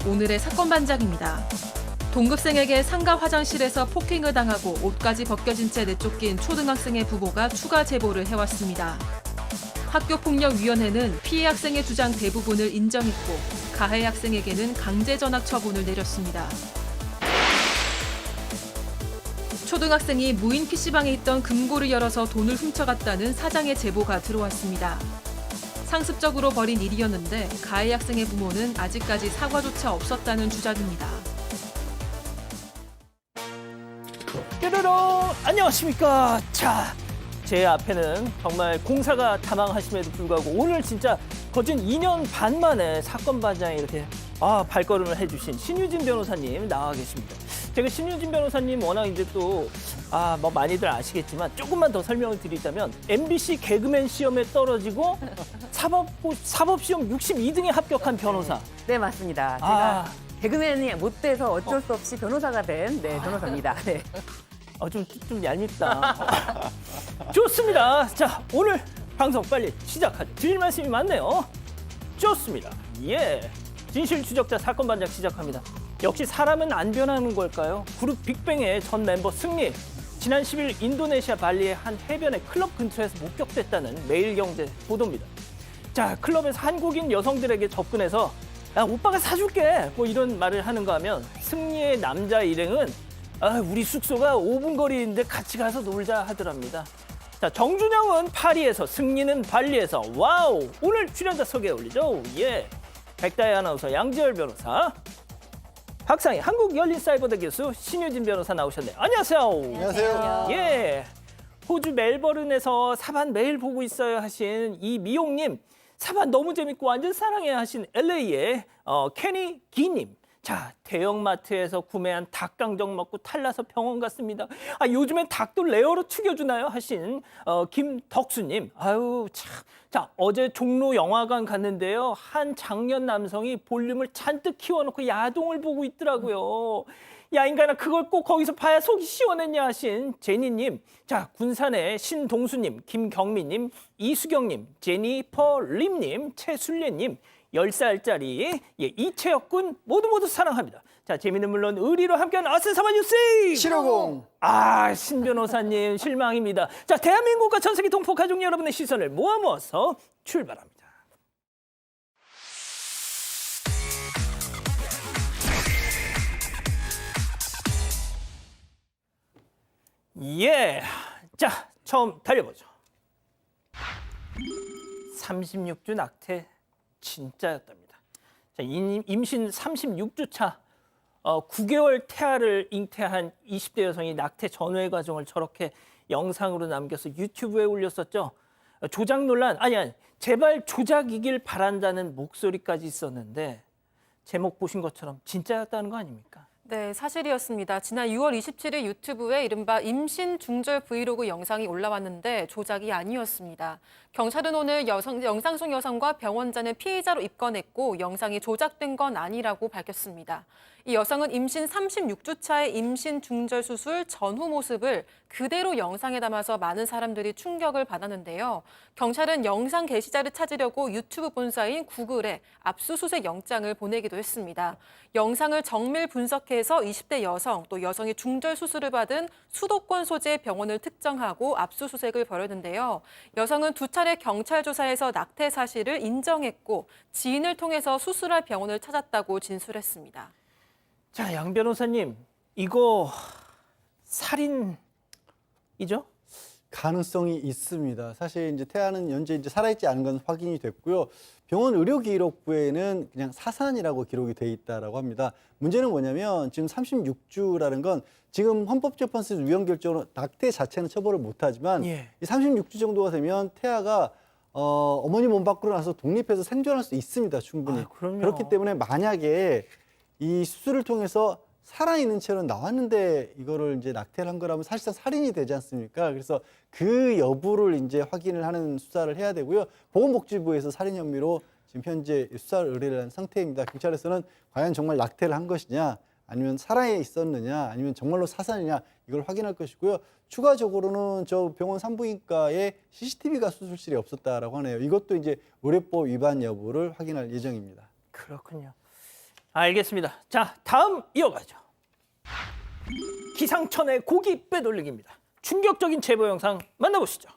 오늘의 사건 반장입니다. 동급생에게 상가 화장실에서 폭행을 당하고 옷까지 벗겨진 채 내쫓긴 초등학생의 부모가 추가 제보를 해왔습니다. 학교폭력위원회는 피해 학생의 주장 대부분을 인정했고 가해 학생에게는 강제 전학 처분을 내렸습니다. 초등학생이 무인 PC방에 있던 금고를 열어서 돈을 훔쳐갔다는 사장의 제보가 들어왔습니다. 상습적으로 벌인 일이었는데 가해 학생의 부모는 아직까지 사과조차 없었다는 주장입니다. 뾰로롱! 안녕하십니까. 자, 제 앞에는 정말 공사가 다망하심에도 불구하고 오늘 진짜 거진 2년 반 만에 사건 반장에 이렇게 발걸음을 해주신 신유진 변호사님 나와 계십니다. 제가 신유진 변호사님 워낙 이제 또 뭐 많이들 아시겠지만 조금만 더 설명을 드리자면 MBC 개그맨 시험에 떨어지고 사법시험 62등에 합격한 변호사. 네, 맞습니다. 제가 개그맨이 못 돼서 어쩔 수 없이 변호사가 된 변호사입니다. 네. 좀 얄밉다. 좋습니다. 자, 오늘 방송 빨리 시작하죠. 드릴 말씀이 많네요. 좋습니다. 예. 진실 추적자 사건 반장 시작합니다. 역시 사람은 안 변하는 걸까요? 그룹 빅뱅의 전 멤버 승리. 지난 10일 인도네시아 발리의 한 해변의 클럽 근처에서 목격됐다는 매일경제 보도입니다. 자, 클럽에서 한국인 여성들에게 접근해서 야, 오빠가 사줄게 뭐 이런 말을 하는가 하면 승리의 남자 일행은 우리 숙소가 5분 거리인데 같이 가서 놀자 하더랍니다. 자, 정준영은 파리에서, 승리는 발리에서. 와우! 오늘 출연자 소개 올리죠. 예. 백다혜 아나운서, 양지열 변호사, 박상희 한국열린사이버대 교수, 신유진 변호사 나오셨네요. 안녕하세요. 안녕하세요. 예. 호주 멜버른에서 사반 매일 보고 있어요 하신 이미용님, 사반 너무 재밌고 완전 사랑해 하신 LA의 케니 기님. 자, 대형마트에서 구매한 닭강정 먹고 탈나서 병원 갔습니다. 요즘엔 닭도 레어로 튀겨주나요? 하신 김덕수님. 아유 참. 자, 어제 종로 영화관 갔는데요. 한 장년 남성이 볼륨을 잔뜩 키워놓고 야동을 보고 있더라고요. 야, 인간아, 그걸 꼭 거기서 봐야 속이 시원했냐 하신 제니님. 자, 군산의 신동수님, 김경미님, 이수경님, 제니퍼 림님, 최순례님, 10살짜리 이채혁 군 모두 사랑합니다. 자, 재미는 물론 의리로 함께하는 아스사바 뉴스 750. 신 변호사님 실망입니다. 자, 대한민국과 전 세계 동포 가족 여러분의 시선을 모아서 출발합니다. 예, 자, 처음 달려보죠. 36주 낙태 진짜였답니다. 자, 임신 36주 차 9개월 태아를 잉태한 20대 여성이 낙태 전후의 과정을 저렇게 영상으로 남겨서 유튜브에 올렸었죠. 조작 논란, 아니 제발 조작이길 바란다는 목소리까지 있었는데 제목 보신 것처럼 진짜였다는 거 아닙니까? 네, 사실이었습니다. 지난 6월 27일 유튜브에 이른바 임신 중절 브이로그 영상이 올라왔는데 조작이 아니었습니다. 경찰은 오늘 영상 속 여성과 병원자는 피의자로 입건했고 영상이 조작된 건 아니라고 밝혔습니다. 이 여성은 임신 36주 차의 임신 중절 수술 전후 모습을 그대로 영상에 담아서 많은 사람들이 충격을 받았는데요. 경찰은 영상 게시자를 찾으려고 유튜브 본사인 구글에 압수수색 영장을 보내기도 했습니다. 영상을 정밀 분석해서 20대 여성, 또 여성이 중절 수술을 받은 수도권 소재의 병원을 특정하고 압수수색을 벌였는데요. 여성은 2차례 경찰 조사에서 낙태 사실을 인정했고 지인을 통해서 수술할 병원을 찾았다고 진술했습니다. 자, 양 변호사님, 이거 살인이죠? 가능성이 있습니다. 사실 이제 태아는 현재 이제 살아있지 않은 건 확인이 됐고요. 병원 의료기록부에는 그냥 사산이라고 기록이 돼 있다라고 합니다. 문제는 뭐냐면 지금 36주라는 건 지금 헌법재판소에서 위헌결정으로 낙태 자체는 처벌을 못하지만 이 36주 정도가 되면 태아가 어머니 몸 밖으로 나서 독립해서 생존할 수 있습니다. 충분히. 그렇기 때문에 만약에 이 수술을 통해서 살아있는 채로 나왔는데 이거를 이제 낙태를 한 거라면 사실상 살인이 되지 않습니까? 그래서 그 여부를 이제 확인을 하는 수사를 해야 되고요. 보건복지부에서 살인 혐의로 지금 현재 수사를 의뢰를 한 상태입니다. 경찰에서는 과연 정말 낙태를 한 것이냐, 아니면 살아 있었느냐, 아니면 정말로 사산이냐 이걸 확인할 것이고요. 추가적으로는 저 병원 산부인과에 CCTV가 수술실에 없었다라고 하네요. 이것도 이제 의료법 위반 여부를 확인할 예정입니다. 그렇군요. 알겠습니다. 자, 다음 이어가죠. 기상천외 고기 빼돌리기입니다. 충격적인 제보 영상 만나보시죠.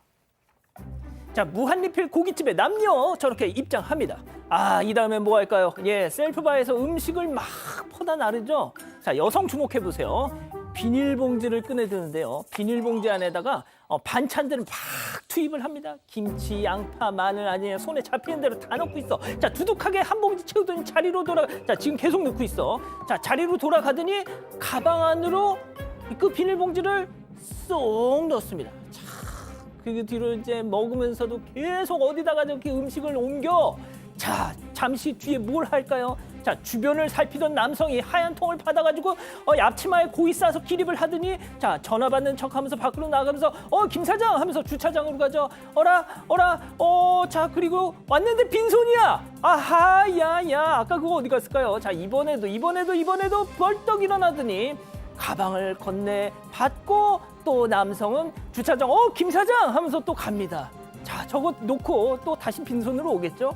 자, 무한리필 고깃집에 남녀 저렇게 입장합니다. 아, 이 다음에 뭐 할까요? 예, 셀프바에서 음식을 막 퍼다 나르죠. 자, 여성 주목해 보세요. 비닐봉지를 꺼내드는데요. 비닐봉지 안에다가 반찬들을 막 투입을 합니다. 김치, 양파, 마늘 아니에요. 손에 잡히는 대로 다 넣고 있어. 자, 두둑하게 한 봉지 채우더니 자리로 자, 지금 계속 넣고 있어. 자, 자리로 돌아가더니 가방 안으로 그 비닐봉지를 쏙 넣습니다. 자, 그 뒤로 이제 먹으면서도 계속 어디다가 저렇게 음식을 옮겨. 자, 잠시 뒤에 뭘 할까요? 자, 주변을 살피던 남성이 하얀 통을 받아가지고 앞치마에 고이 싸서 기립을 하더니 자, 전화 받는 척하면서 밖으로 나가면서 김 사장 하면서 주차장으로 가죠. 어라 자, 그리고 왔는데 빈손이야. 아하, 야 아까 그거 어디 갔을까요? 자, 이번에도 벌떡 일어나더니 가방을 건네 받고 또 남성은 주차장 김 사장 하면서 또 갑니다. 자, 저거 놓고 또 다시 빈손으로 오겠죠.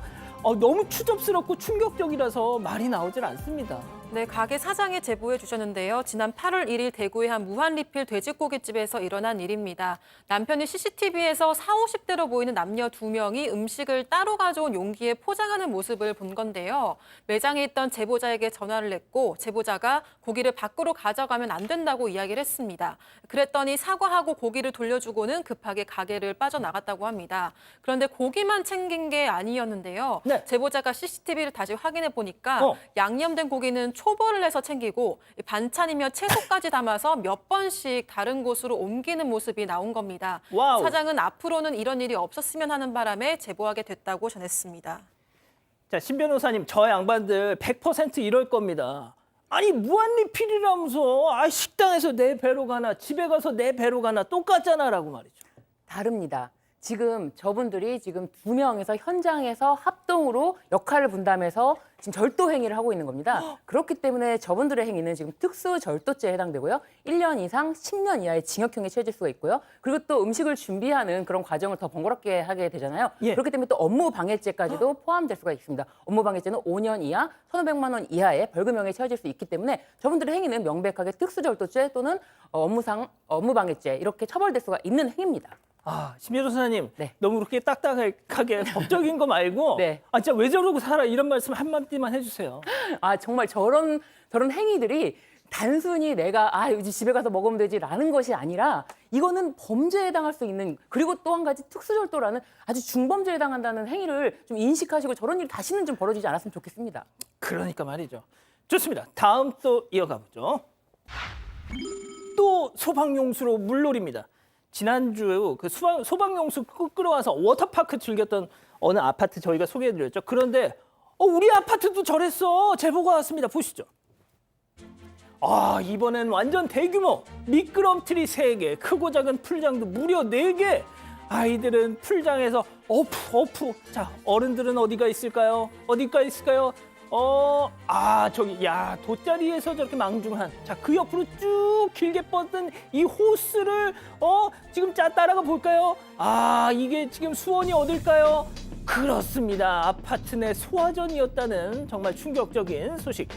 너무 추접스럽고 충격적이라서 말이 나오질 않습니다. 네, 가게 사장이 제보해 주셨는데요. 지난 8월 1일 대구의 한 무한리필 돼지고깃집에서 일어난 일입니다. 남편이 CCTV에서 40, 50대로 보이는 남녀 2명이 음식을 따로 가져온 용기에 포장하는 모습을 본 건데요. 매장에 있던 제보자에게 전화를 했고 제보자가 고기를 밖으로 가져가면 안 된다고 이야기를 했습니다. 그랬더니 사과하고 고기를 돌려주고는 급하게 가게를 빠져나갔다고 합니다. 그런데 고기만 챙긴 게 아니었는데요. 네. 제보자가 CCTV를 다시 확인해 보니까 양념된 고기는 초벌을 해서 챙기고 반찬이며 채소까지 담아서 몇 번씩 다른 곳으로 옮기는 모습이 나온 겁니다. 와우. 사장은 앞으로는 이런 일이 없었으면 하는 바람에 제보하게 됐다고 전했습니다. 자, 신 변호사님, 저 양반들 100% 이럴 겁니다. 아니, 무한리필이라면서 식당에서 내 배로 가나 집에 가서 내 배로 가나 똑같잖아라고 말이죠. 다릅니다. 지금 저분들이 지금 2명에서 현장에서 합동으로 역할을 분담해서 지금 절도 행위를 하고 있는 겁니다. 그렇기 때문에 저분들의 행위는 지금 특수절도죄에 해당되고요. 1년 이상 10년 이하의 징역형에 처해질 수가 있고요. 그리고 또 음식을 준비하는 그런 과정을 더 번거롭게 하게 되잖아요. 예. 그렇기 때문에 또 업무방해죄까지도 포함될 수가 있습니다. 업무방해죄는 5년 이하, 1,500만 원 이하의 벌금형에 처해질 수 있기 때문에 저분들의 행위는 명백하게 특수절도죄 또는 업무방해죄 이렇게 처벌될 수가 있는 행위입니다. 아, 신 변호사님, 네. 너무 그렇게 딱딱하게 법적인 거 말고 네. 아, 진짜 왜 저러고 살아 이런 말씀 한마디만 해주세요. 아, 정말 저런 행위들이 단순히 내가 이제 집에 가서 먹으면 되지라는 것이 아니라 이거는 범죄에 해당할 수 있는, 그리고 또 한 가지 특수절도라는 아주 중범죄에 해당한다는 행위를 좀 인식하시고 저런 일이 다시는 좀 벌어지지 않았으면 좋겠습니다. 그러니까 말이죠. 좋습니다. 다음 또 이어가 보죠. 또 소방용수로 물놀이입니다. 지난주 그 소방용수 끌어와서 워터파크 즐겼던 어느 아파트 저희가 소개해드렸죠. 그런데 우리 아파트도 저랬어. 제보가 왔습니다. 보시죠. 아, 이번엔 완전 대규모 미끄럼틀이 3개, 크고 작은 풀장도 무려 4개. 아이들은 풀장에서 어프. 자, 어른들은 어디가 있을까요? 저기, 돗자리에서 저렇게 망중한, 자, 그 옆으로 쭉 길게 뻗은 이 호스를, 지금 따라가 볼까요? 이게 지금 수원이 어딜까요? 그렇습니다. 아파트 내 소화전이었다는 정말 충격적인 소식.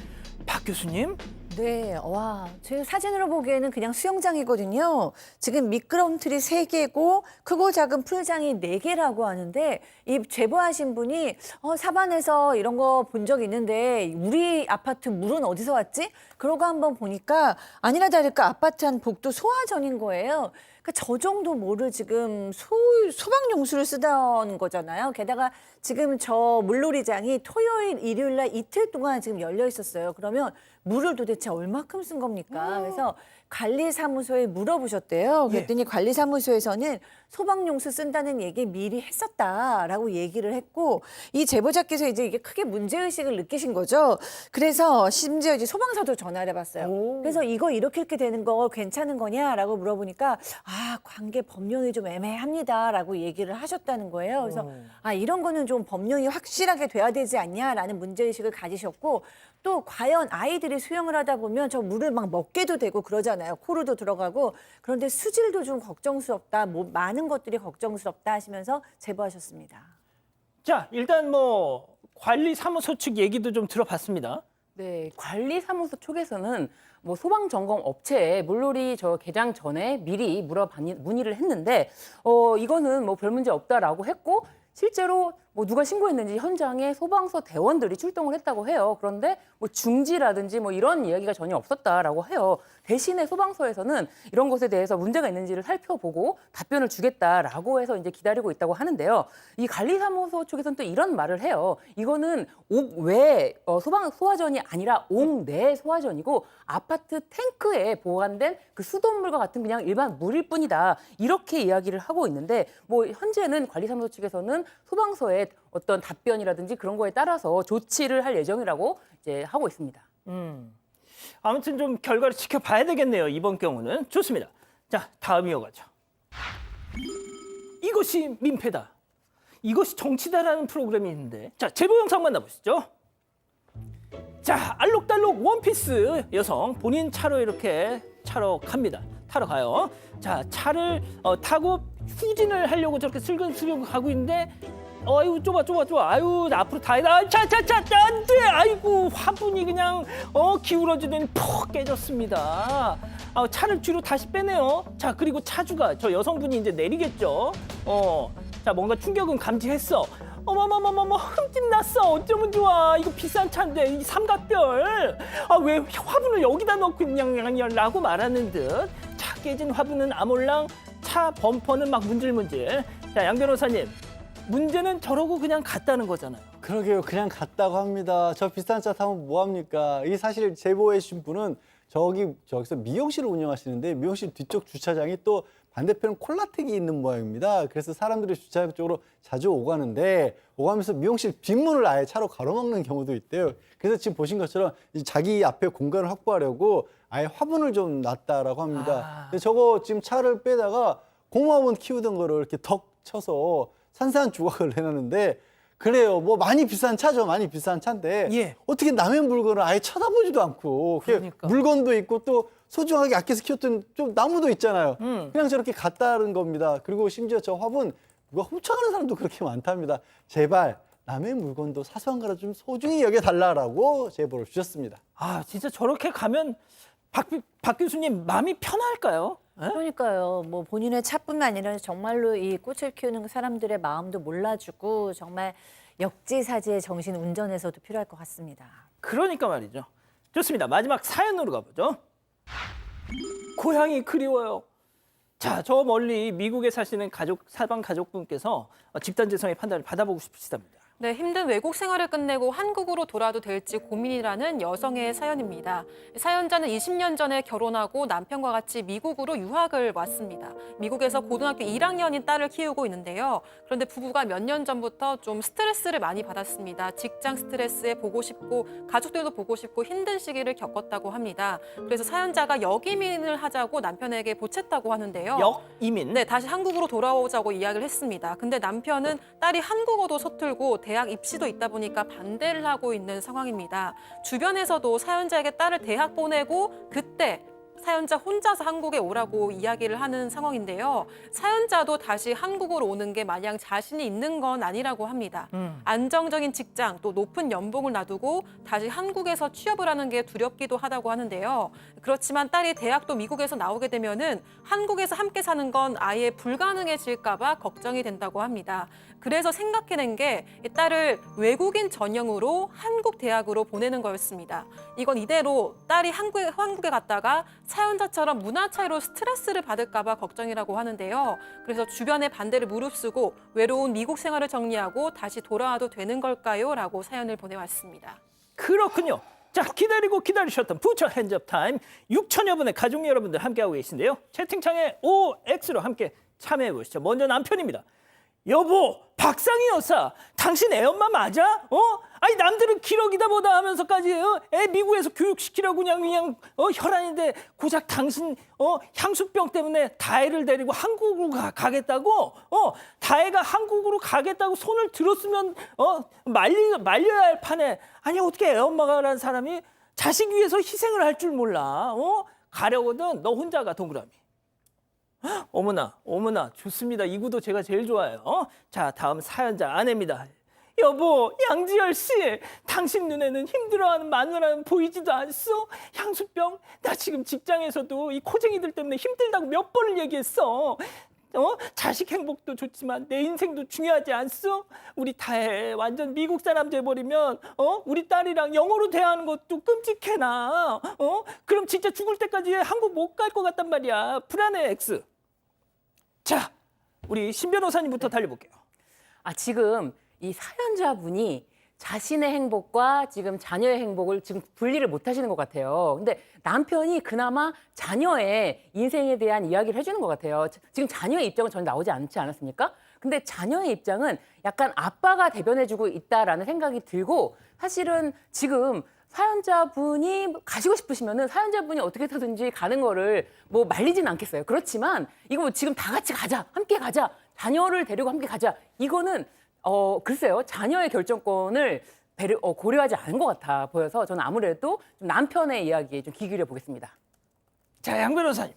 박 교수님? 네, 와, 제 사진으로 보기에는 그냥 수영장이거든요. 지금 미끄럼틀이 3개고 크고 작은 풀장이 4개라고 하는데 이 제보하신 분이 사반에서 이런 거 본 적 있는데 우리 아파트 물은 어디서 왔지? 그러고 한번 보니까 아니나 다를까 아파트 한 복도 소화전인 거예요. 그러니까 저 정도 물을 지금 소방용수를 쓰던 거잖아요. 게다가 지금 저 물놀이장이 토요일, 일요일 날 이틀 동안 지금 열려 있었어요. 그러면 물을 도대체 얼마큼 쓴 겁니까? 그래서 관리사무소에 물어보셨대요. 그랬더니 관리사무소에서는 소방용수 쓴다는 얘기 미리 했었다라고 얘기를 했고 이 제보자께서 이제 이게 크게 문제의식을 느끼신 거죠. 그래서 심지어 이제 소방서도 전화를 해봤어요. 그래서 이거 이렇게 되는 거 괜찮은 거냐라고 물어보니까 관계 법령이 좀 애매합니다라고 얘기를 하셨다는 거예요. 그래서 이런 거는 좀 법령이 확실하게 돼야 되지 않냐라는 문제의식을 가지셨고 또 과연 아이들이 수영을 하다 보면 저 물을 막 먹게도 되고 그러잖아요. 코로도 들어가고. 그런데 수질도 좀 걱정스럽다. 많은 것들이 걱정스럽다 하시면서 제보하셨습니다. 자, 일단 관리사무소 측 얘기도 좀 들어봤습니다. 네, 관리사무소 쪽에서는 뭐 소방 점검 업체에 물놀이 저 개장 전에 미리 문의를 했는데 이거는 뭐 별 문제 없다라고 했고 실제로 뭐 누가 신고했는지 현장에 소방서 대원들이 출동을 했다고 해요. 그런데 뭐 중지라든지 뭐 이런 이야기가 전혀 없었다라고 해요. 대신에 소방서에서는 이런 것에 대해서 문제가 있는지를 살펴보고 답변을 주겠다라고 해서 이제 기다리고 있다고 하는데요. 이 관리사무소 쪽에서는 또 이런 말을 해요. 이거는 옥외 소화전이 아니라 옥내 소화전이고 아파트 탱크에 보관된 그 수돗물과 같은 그냥 일반 물일 뿐이다. 이렇게 이야기를 하고 있는데 뭐 현재는 관리사무소 측에서는 소방서의 어떤 답변이라든지 그런 거에 따라서 조치를 할 예정이라고 이제 하고 있습니다. 아무튼 좀 결과를 지켜봐야 되겠네요. 이번 경우는. 좋습니다. 자, 다음 이어가죠. 이것이 민폐다. 이것이 정치다라는 프로그램이 있는데 자, 제보 영상 만나보시죠. 자, 알록달록 원피스 여성 본인 차로 이렇게 차로 갑니다. 타러 가요. 자, 차를 타고 후진을 하려고 저렇게 슬금슬금 가고 있는데 아유 좁아. 아유 앞으로 다이다. 차차차 안돼. 아이고 화분이 그냥 기울어지더니 푹 깨졌습니다. 차를 뒤로 다시 빼네요. 자, 그리고 차주가 저 여성분이 이제 내리겠죠. 자, 뭔가 충격은 감지했어. 어머머머머머 흠집 났어. 어쩌면 좋아. 이거 비싼 차인데 이 삼각별. 왜 화분을 여기다 넣고 있냐라고 말하는 듯. 차 깨진 화분은 아몰랑 차 범퍼는 막 문질문질. 자, 양 변호사님. 문제는 저러고 그냥 갔다는 거잖아요. 그러게요. 그냥 갔다고 합니다. 저 비싼 차 타면 뭐합니까? 이 사실 제보해 주신 분은 저기서 미용실을 운영하시는데 미용실 뒤쪽 주차장이 또 반대편 콜라텍이 있는 모양입니다. 그래서 사람들이 주차장 쪽으로 자주 오가는데 오가면서 미용실 뒷문을 아예 차로 가로막는 경우도 있대요. 그래서 지금 보신 것처럼 자기 앞에 공간을 확보하려고 아예 화분을 좀 놨다라고 합니다. 근데 저거 지금 차를 빼다가 고무화분 키우던 거를 이렇게 덕 쳐서 산산 조각을 내놨는데 그래요. 뭐 많이 비싼 차죠. 많이 비싼 차인데 예. 어떻게 남의 물건을 아예 쳐다보지도 않고 그러니까. 물건도 있고 또 소중하게 아껴서 키웠던 좀 나무도 있잖아요. 그냥 저렇게 갔다는 겁니다. 그리고 심지어 저 화분 누가 훔쳐가는 사람도 그렇게 많답니다. 제발 남의 물건도 사소한 거라 좀 소중히 여겨달라고 제보를 주셨습니다. 진짜 저렇게 가면 박 교수님 마음이 편할까요? 그러니까요. 뭐 본인의 차뿐만 아니라 정말로 이 꽃을 키우는 사람들의 마음도 몰라주고 정말 역지사지의 정신 운전에서도 필요할 것 같습니다. 그러니까 말이죠. 좋습니다. 마지막 사연으로 가보죠. 고향이 그리워요. 자, 저 멀리 미국에 사시는 사방 가족분께서 집단지성의 판단을 받아보고 싶으시답니다. 네, 힘든 외국 생활을 끝내고 한국으로 돌아도 될지 고민이라는 여성의 사연입니다. 사연자는 20년 전에 결혼하고 남편과 같이 미국으로 유학을 왔습니다. 미국에서 고등학교 1학년인 딸을 키우고 있는데요. 그런데 부부가 몇 년 전부터 좀 스트레스를 많이 받았습니다. 직장 스트레스에 보고 싶고 가족들도 보고 싶고 힘든 시기를 겪었다고 합니다. 그래서 사연자가 역이민을 하자고 남편에게 보챘다고 하는데요. 역이민? 네, 다시 한국으로 돌아오자고 이야기를 했습니다. 근데 남편은 딸이 한국어도 서툴고 대학 입시도 있다 보니까 반대를 하고 있는 상황입니다. 주변에서도 사연자에게 딸을 대학 보내고 그때 사연자 혼자서 한국에 오라고 이야기를 하는 상황인데요. 사연자도 다시 한국으로 오는 게 마냥 자신이 있는 건 아니라고 합니다. 안정적인 직장 또 높은 연봉을 놔두고 다시 한국에서 취업을 하는 게 두렵기도 하다고 하는데요. 그렇지만 딸이 대학도 미국에서 나오게 되면은 한국에서 함께 사는 건 아예 불가능해질까 봐 걱정이 된다고 합니다. 그래서 생각해낸 게 딸을 외국인 전형으로 한국 대학으로 보내는 거였습니다. 이건 이대로 딸이 한국에 갔다가 사연자처럼 문화 차이로 스트레스를 받을까 봐 걱정이라고 하는데요. 그래서 주변의 반대를 무릅쓰고 외로운 미국 생활을 정리하고 다시 돌아와도 되는 걸까요? 라고 사연을 보내왔습니다. 그렇군요. 자, 기다리셨던 부처 핸즈업 타임 6천여 분의 가족 여러분들 함께하고 계신데요. 채팅창에 OX로 함께 참여해 보시죠. 먼저 남편입니다. 여보, 박상희 여사, 당신 애 엄마 맞아? 아니 남들은 기러기다 뭐다 하면서까지 애 미국에서 교육시키라고 그냥 혈안인데 고작 당신 향수병 때문에 다혜를 데리고 한국으로 가겠다고? 다혜가 한국으로 가겠다고 손을 들었으면 말려야 할 판에 아니 어떻게 애 엄마가라는 사람이 자식 위해서 희생을 할 줄 몰라? 가려거든 너 혼자 가 동그라미. 어머나 좋습니다. 이 구도 제가 제일 좋아해요. 자, 다음 사연자 아내입니다. 여보, 양지열 씨, 당신 눈에는 힘들어하는 마누라는 보이지도 않소? 향수병, 나 지금 직장에서도 이 코쟁이들 때문에 힘들다고 몇 번을 얘기했어. 자식 행복도 좋지만 내 인생도 중요하지 않소? 우리 다혜 완전 미국 사람 돼버리면 우리 딸이랑 영어로 대화하는 것도 끔찍해나. 그럼 진짜 죽을 때까지 한국 못 갈 것 같단 말이야. 불안해, X. 자, 우리 신 변호사님부터 달려볼게요. 지금 이 사연자분이 자신의 행복과 지금 자녀의 행복을 지금 분리를 못 하시는 것 같아요. 근데 남편이 그나마 자녀의 인생에 대한 이야기를 해주는 것 같아요. 지금 자녀의 입장은 전혀 나오지 않지 않았습니까? 근데 자녀의 입장은 약간 아빠가 대변해주고 있다라는 생각이 들고, 사실은 지금 사연자분이 가시고 싶으시면은 사연자분이 어떻게 해서든지 가는 거를 뭐 말리진 않겠어요. 그렇지만 이거 뭐 지금 다 같이 가자, 함께 가자, 자녀를 데리고 함께 가자, 이거는 글쎄요, 자녀의 결정권을 고려하지 않은 것 같아 보여서 저는 아무래도 좀 남편의 이야기에 좀 귀 기울여 보겠습니다. 자, 양 변호사님.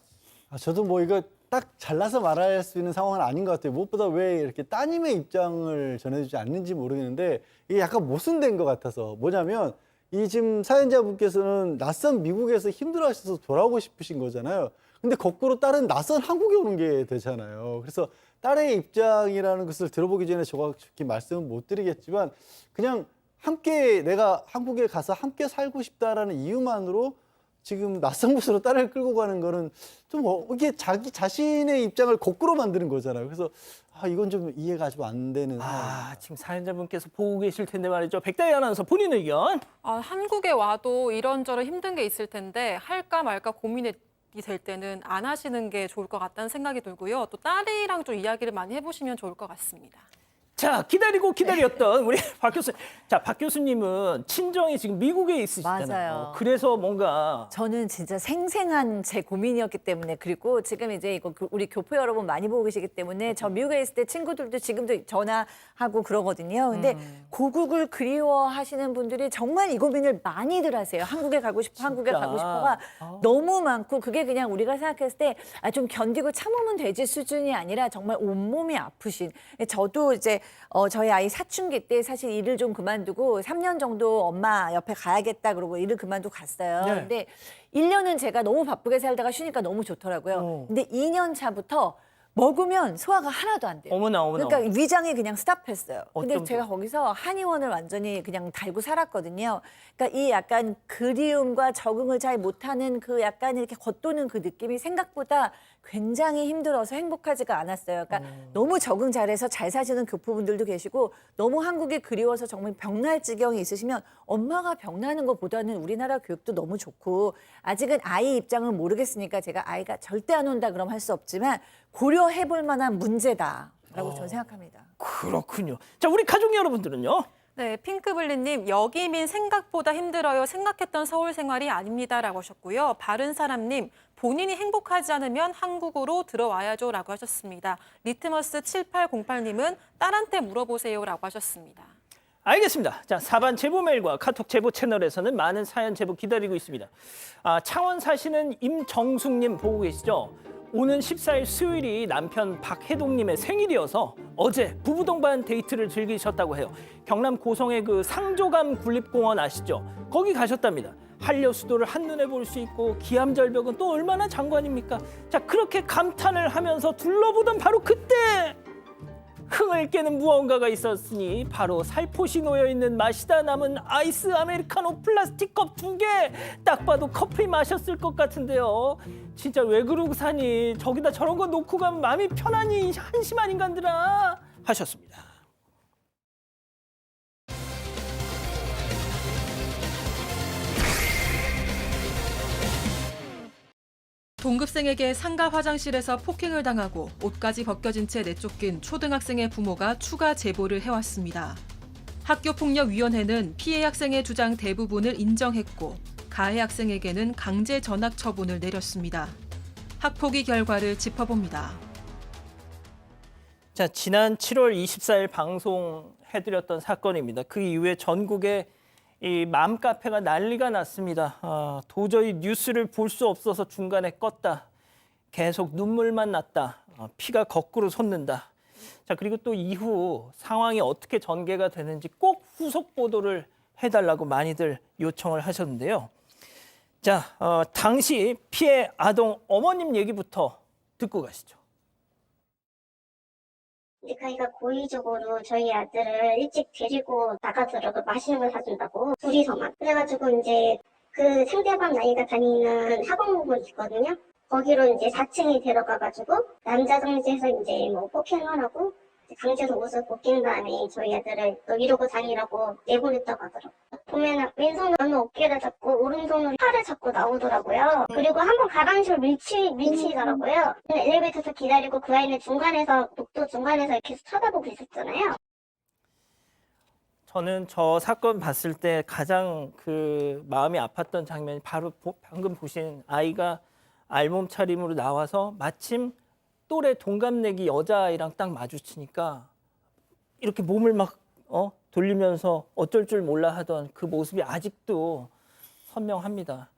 저도 뭐 이거 딱 잘라서 말할 수 있는 상황은 아닌 것 같아요. 무엇보다 왜 이렇게 따님의 입장을 전해주지 않는지 모르겠는데 이게 약간 모순된 것 같아서, 뭐냐면 이 지금 사연자분께서는 낯선 미국에서 힘들어하셔서 돌아오고 싶으신 거잖아요. 근데 거꾸로 딸은 낯선 한국에 오는 게 되잖아요. 그래서 딸의 입장이라는 것을 들어보기 전에 정확히 말씀은 못 드리겠지만, 그냥 함께 내가 한국에 가서 함께 살고 싶다라는 이유만으로 지금 낯선 곳으로 딸을 끌고 가는 거는 좀 이게 자기 자신의 입장을 거꾸로 만드는 거잖아요. 그래서 이건 좀 이해가 좀 안 되는 상황입니다. 지금 사연자분께서 보고 계실 텐데 말이죠. 백다희 아나운서 본인 의견. 한국에 와도 이런저런 힘든 게 있을 텐데 할까 말까 고민이 될 때는 안 하시는 게 좋을 것 같다는 생각이 들고요. 또 딸이랑 좀 이야기를 많이 해보시면 좋을 것 같습니다. 자, 기다리고 기다렸던 우리 박 교수님. 자, 박 교수님은 친정이 지금 미국에 있으시잖아요. 맞아요. 그래서 뭔가 저는 진짜 생생한 제 고민이었기 때문에, 그리고 지금 이제 이거 우리 교포 여러분 많이 보고 계시기 때문에 저 미국에 있을 때 친구들도 지금도 전화하고 그러거든요. 근데 고국을 그리워하시는 분들이 정말 이 고민을 많이들 하세요. 한국에 가고 싶어, 한국에 가고 싶어가 너무 많고, 그게 그냥 우리가 생각했을 때 좀 견디고 참으면 되지 수준이 아니라 정말 온몸이 아프신. 저도 이제 저희 아이 사춘기 때 사실 일을 좀 그만두고 3년 정도 엄마 옆에 가야겠다 그러고 일을 그만두고 갔어요. 네. 근데 1년은 제가 너무 바쁘게 살다가 쉬니까 너무 좋더라고요. 근데 2년 차부터 먹으면 소화가 하나도 안 돼요. 어머나. 그러니까 위장이 그냥 스탑했어요. 근데 어쩜 제가 거기서 한의원을 완전히 그냥 달고 살았거든요. 그러니까 이 약간 그리움과 적응을 잘 못하는 그 약간 이렇게 겉도는 그 느낌이 생각보다 굉장히 힘들어서 행복하지가 않았어요. 그러니까 너무 적응 잘해서 잘 사시는 교포분들도 계시고, 너무 한국이 그리워서 정말 병날 지경이 있으시면 엄마가 병나는 것보다는 우리나라 교육도 너무 좋고, 아직은 아이 입장은 모르겠으니까 제가 아이가 절대 안 온다 그럼 할 수 없지만 고려해 볼 만한 문제다라고 저는 생각합니다. 그렇군요. 자, 우리 가족 여러분들은요. 네, 핑크블리님, 여기민 생각보다 힘들어요. 생각했던 서울 생활이 아닙니다라고 하셨고요. 바른사람님, 본인이 행복하지 않으면 한국으로 들어와야죠라고 하셨습니다. 리트머스 7808님은 딸한테 물어보세요라고 하셨습니다. 알겠습니다. 자, 사반 제보 메일과 카톡 제보 채널에서는 많은 사연 제보 기다리고 있습니다. 창원 사시는 임정숙님 보고 계시죠? 오는 14일 수요일이 남편 박혜동님의 생일이어서 어제 부부 동반 데이트를 즐기셨다고 해요. 경남 고성의 그 상조감 군립공원 아시죠? 거기 가셨답니다. 한려수도를 한눈에 볼 수 있고 기암절벽은 또 얼마나 장관입니까? 자, 그렇게 감탄을 하면서 둘러보던 바로 그때 흥을 깨는 무언가가 있었으니 바로 살포시 놓여있는 마시다 남은 아이스 아메리카노 플라스틱 컵 2개. 딱 봐도 커피 마셨을 것 같은데요. 진짜 왜 그러고 사니? 저기다 저런 거 놓고 가면 마음이 편하니 한심한 인간들아 하셨습니다. 동급생에게 상가 화장실에서 폭행을 당하고 옷까지 벗겨진 채 내쫓긴 초등학생의 부모가 추가 제보를 해왔습니다. 학교폭력위원회는 피해 학생의 주장 대부분을 인정했고 가해 학생에게는 강제 전학 처분을 내렸습니다. 학폭위 결과를 짚어봅니다. 자, 지난 7월 24일 방송해드렸던 사건입니다. 그 이후에 전국에 이 맘카페가 난리가 났습니다. 도저히 뉴스를 볼 수 없어서 중간에 껐다. 계속 눈물만 났다. 피가 거꾸로 솟는다. 자, 그리고 또 이후 상황이 어떻게 전개가 되는지 꼭 후속 보도를 해달라고 많이들 요청을 하셨는데요. 자, 당시 피해 아동 어머님 얘기부터 듣고 가시죠. 이제 저희가 고의적으로 저희 아들을 일찍 데리고 나가더라도 맛있는 걸 사준다고 둘이서만. 그래가지고 이제 그 상대방 나이가 다니는 학원복을 있거든요. 거기로 이제 4층에 데려가가지고 남자 정지에서 이제 뭐 폭행을 하고 강제로 옷을 벗긴 다음에 저희 아들을 너 이러고 다니라고 내보냈다고 하더라고요. 보면은 왼손으로 어깨를 잡고 오른손으로 팔을 잡고 나오더라고요. 그리고 한번 가방실 밀치더라고요. 엘리베이터에서 기다리고 그 아이는 중간에서 복도 중간에서 계속 쳐다보고 있었잖아요. 저는 저 사건 봤을 때 가장 그 마음이 아팠던 장면이 바로 방금 보신 아이가 알몸차림으로 나와서 마침 또래 동갑내기 여자아이랑 딱 마주치니까 이렇게 몸을 막 돌리면서 어쩔 줄 몰라 하던 그 모습이 아직도 선명합니다.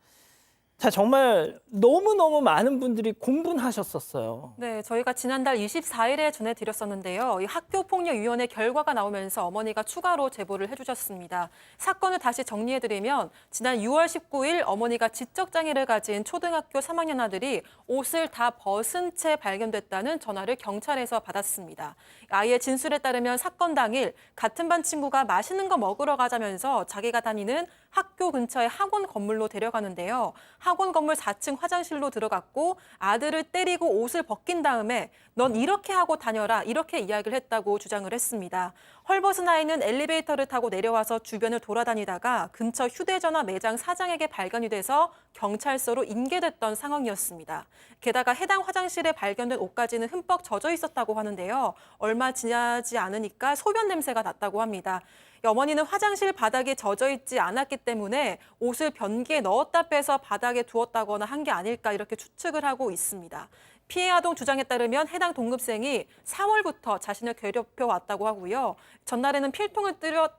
자, 정말 너무너무 많은 분들이 공분하셨었어요. 네, 저희가 지난달 24일에 전해드렸었는데요. 이 학교폭력위원회 결과가 나오면서 어머니가 추가로 제보를 해주셨습니다. 사건을 다시 정리해드리면 지난 6월 19일 어머니가 지적장애를 가진 초등학교 3학년 아들이 옷을 다 벗은 채 발견됐다는 전화를 경찰에서 받았습니다. 아이의 진술에 따르면 사건 당일 같은 반 친구가 맛있는 거 먹으러 가자면서 자기가 다니는 학교 근처의 학원 건물로 데려가는데요. 학원 건물 4층 화장실로 들어갔고 아들을 때리고 옷을 벗긴 다음에 넌 이렇게 하고 다녀라 이렇게 이야기를 했다고 주장을 했습니다. 헐벗은 아이는 엘리베이터를 타고 내려와서 주변을 돌아다니다가 근처 휴대전화 매장 사장에게 발견이 돼서 경찰서로 인계됐던 상황이었습니다. 게다가 해당 화장실에 발견된 옷까지는 흠뻑 젖어 있었다고 하는데요. 얼마 지나지 않으니까 소변 냄새가 났다고 합니다. 어머니는 화장실 바닥에 젖어 있지 않았기 때문에 옷을 변기에 넣었다 빼서 바닥에 두었다거나 한 게 아닐까 이렇게 추측을 하고 있습니다. 피해 아동 주장에 따르면 해당 동급생이 4월부터 자신을 괴롭혀 왔다고 하고요. 전날에는 필통을